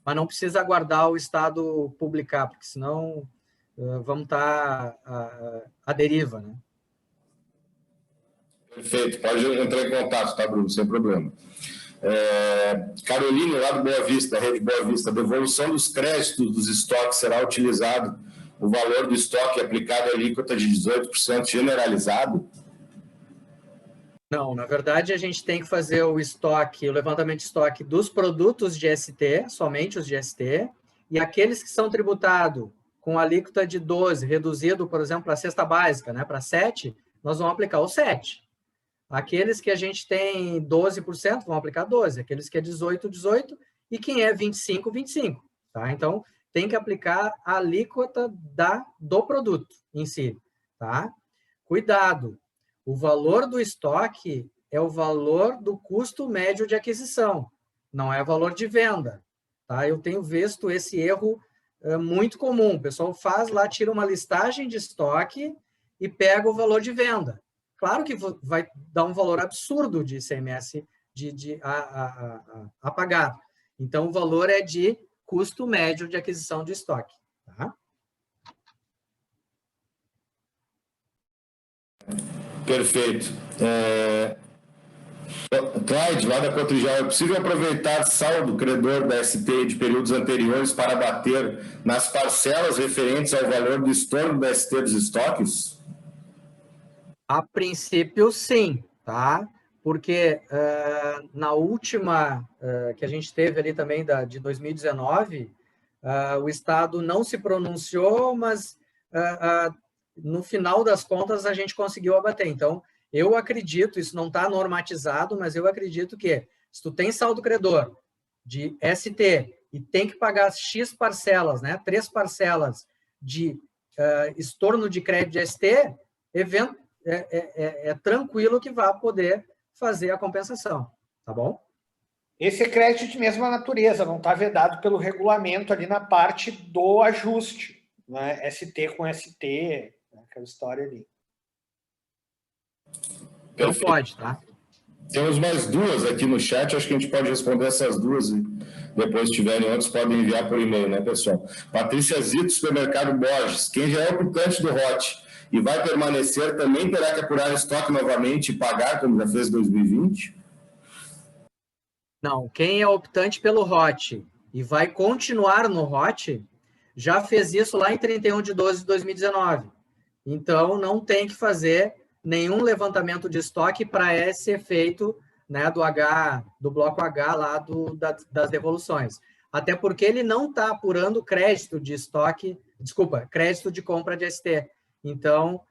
Mas não precisa aguardar o Estado publicar, porque senão vamos estar à deriva, né? Perfeito, pode entrar em contato, tá, Bruno? Sem problema. Caroline, lá do Boa Vista, Rede Boa Vista, a devolução dos créditos dos estoques será utilizado o valor do estoque aplicado à alíquota de 18% generalizado? Não, na verdade, a gente tem que fazer o levantamento de estoque dos produtos de ST, somente os de ST, e aqueles que são tributados com alíquota de 12, reduzido, por exemplo, para a cesta básica, né, para 7, nós vamos aplicar o 7. Aqueles que a gente tem 12%, vão aplicar 12. Aqueles que é 18, 18. E quem é 25, 25. Tá? Então, tem que aplicar a alíquota do produto em si. Tá? Cuidado. O valor do estoque é o valor do custo médio de aquisição. Não é valor de venda. Tá? Eu tenho visto esse erro muito comum. O pessoal faz lá, tira uma listagem de estoque e pega o valor de venda. Claro que vai dar um valor absurdo de ICMS a pagar. Então, o valor é de custo médio de aquisição de estoque. Tá? Perfeito. Clyde, lá da Cotrijal, é possível aproveitar saldo credor da ST de períodos anteriores para bater nas parcelas referentes ao valor do estorno da ST dos estoques? A princípio, sim, tá? Porque na última que a gente teve ali também de 2019, o Estado não se pronunciou, mas no final das contas a gente conseguiu abater. Então, eu acredito, isso não está normatizado, mas eu acredito que se tu tem saldo credor de ST e tem que pagar X parcelas, né, 3 parcelas de estorno de crédito de ST, é tranquilo que vá poder fazer a compensação, tá bom? Esse é crédito de mesma natureza, não está vedado pelo regulamento ali na parte do ajuste, né? ST com ST, aquela história ali. Não pode, tá? Temos mais duas aqui no chat, acho que a gente pode responder essas duas e depois, se tiverem outros, podem enviar por e-mail, né, pessoal? Patrícia Zito, Supermercado Borges. Quem já é ocupante do ROT e vai permanecer também terá que apurar estoque novamente e pagar, como já fez em 2020? Não, quem é optante pelo ROT e vai continuar no ROT, já fez isso lá em 31/12/2019. Então, não tem que fazer nenhum levantamento de estoque para esse efeito, né, do bloco H lá das devoluções. Até porque ele não está apurando crédito de estoque, crédito de compra de ST. Então,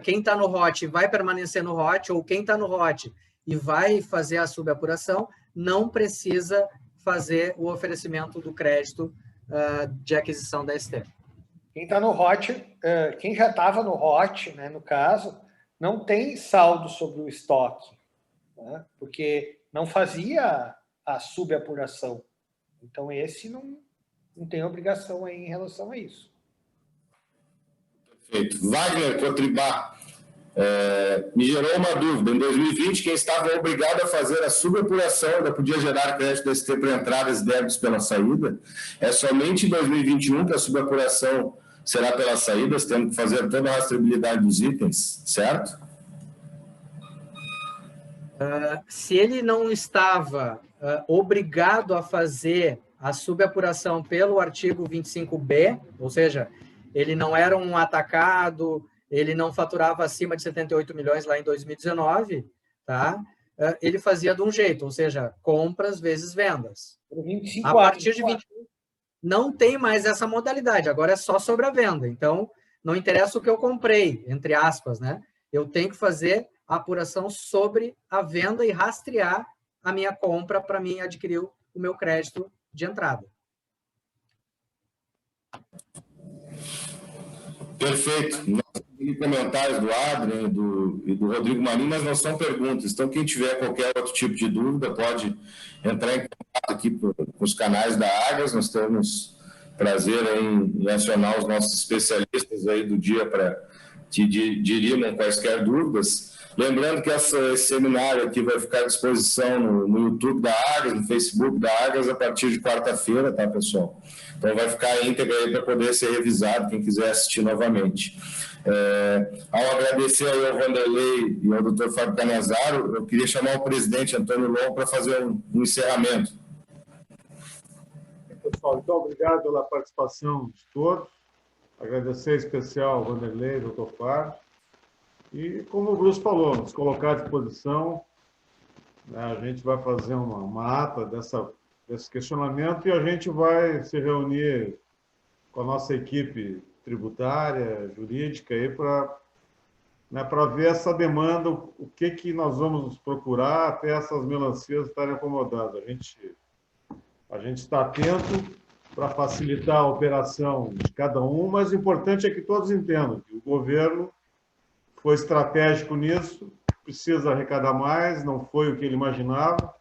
quem está no ROT vai permanecer no ROT, ou quem está no ROT e vai fazer a subapuração, não precisa fazer o oferecimento do crédito de aquisição da ST. Quem está no ROT, quem já estava no ROT, né, no caso, não tem saldo sobre o estoque, né, porque não fazia a subapuração. Então, esse não tem obrigação aí em relação a isso. Perfeito. Wagner Cotribá, me gerou uma dúvida. Em 2020, quem estava obrigado a fazer a subapuração ainda podia gerar crédito ST para entradas e débitos pela saída. É somente em 2021 que a subapuração será pelas saídas, tendo que fazer toda a rastreabilidade dos itens, certo? Se ele não estava obrigado a fazer a subapuração pelo artigo 25B, ou seja, ele não era um atacado, ele não faturava acima de 78 milhões lá em 2019, tá? Ele fazia de um jeito, ou seja, compras vezes vendas. A partir de 21, não tem mais essa modalidade, agora é só sobre a venda. Então, não interessa o que eu comprei, entre aspas, né? Eu tenho que fazer a apuração sobre a venda e rastrear a minha compra para mim adquirir o meu crédito de entrada. Perfeito. Nós temos comentários do Adrian e do Rodrigo Marinho, mas não são perguntas. Então, quem tiver qualquer outro tipo de dúvida, pode entrar em contato aqui com os canais da Agas. Nós temos prazer em acionar os nossos especialistas aí do dia para te dirimam quaisquer dúvidas. Lembrando que esse seminário aqui vai ficar à disposição no YouTube da Agas, no Facebook da Agas, a partir de quarta-feira, tá, pessoal? Então, vai ficar íntegra aí para poder ser revisado, quem quiser assistir novamente. Ao agradecer aí ao Vanderlei e ao Dr. Fábio Canazaro, eu queria chamar o presidente Antônio Longo para fazer um encerramento. Pessoal, então, obrigado pela participação de todos. Agradecer em especial ao Vanderlei e ao Dr. Fábio. E, como o Bruce falou, nos colocar à disposição, né, a gente vai fazer uma ata desse questionamento e a gente vai se reunir com a nossa equipe tributária, jurídica, para ver essa demanda, o que nós vamos procurar até essas melancias estarem acomodadas. A gente está atento para facilitar a operação de cada um, mas o importante é que todos entendam que o governo foi estratégico nisso, precisa arrecadar mais, não foi o que ele imaginava,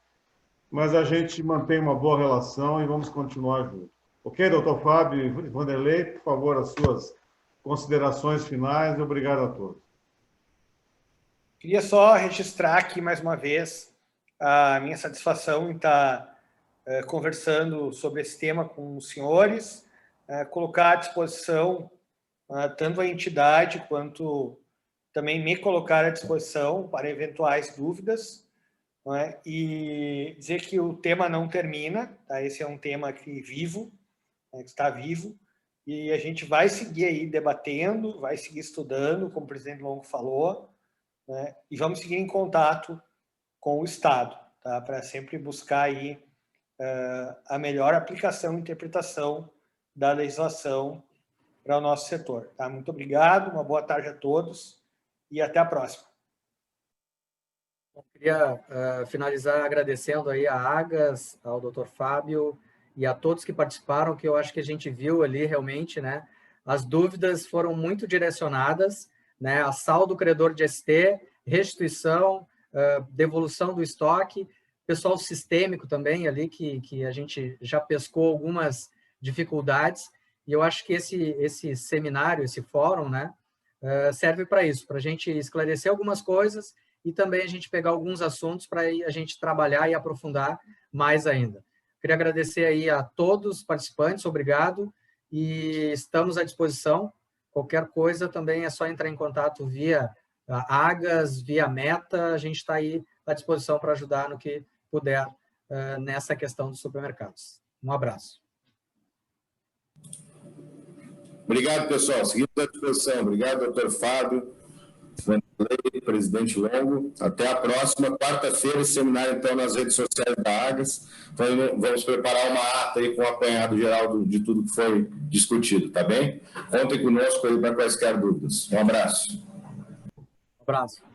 mas a gente mantém uma boa relação e vamos continuar juntos. Ok, doutor Fábio e Vanderlei, por favor, as suas considerações finais. Obrigado a todos. Queria só registrar aqui, mais uma vez, a minha satisfação em estar conversando sobre esse tema com os senhores, colocar à disposição tanto a entidade quanto também me colocar à disposição para eventuais dúvidas. não é? E dizer que o tema não termina, tá? Esse é um tema que vivo, né, que está vivo, e a gente vai seguir aí debatendo, vai seguir estudando, como o presidente Longo falou, né? E vamos seguir em contato com o Estado, tá? Para sempre buscar aí a melhor aplicação e interpretação da legislação para o nosso setor. Tá? Muito obrigado, uma boa tarde a todos e até a próxima. Eu queria finalizar agradecendo aí a Agas, ao Dr. Fábio e a todos que participaram, que eu acho que a gente viu ali realmente, né? As dúvidas foram muito direcionadas, né? A saldo credor de ST, restituição, devolução do estoque, pessoal sistêmico também ali, que a gente já pescou algumas dificuldades, e eu acho que esse seminário, esse fórum, né, serve para isso, para a gente esclarecer algumas coisas e também a gente pegar alguns assuntos para a gente trabalhar e aprofundar mais ainda. Queria agradecer aí a todos os participantes, obrigado, e estamos à disposição. Qualquer coisa também é só entrar em contato via Agas, via Meta, a gente está aí à disposição para ajudar no que puder nessa questão dos supermercados. Um abraço. Obrigado, pessoal. Seguimos à disposição. Obrigado, doutor Fábio, presidente Longo. Até a próxima quarta-feira, esse seminário, então, nas redes sociais da Agas. Vamos preparar uma ata aí com o apanhado geral de tudo que foi discutido, tá bem? Contem conosco aí para quaisquer dúvidas. Um abraço. Um abraço.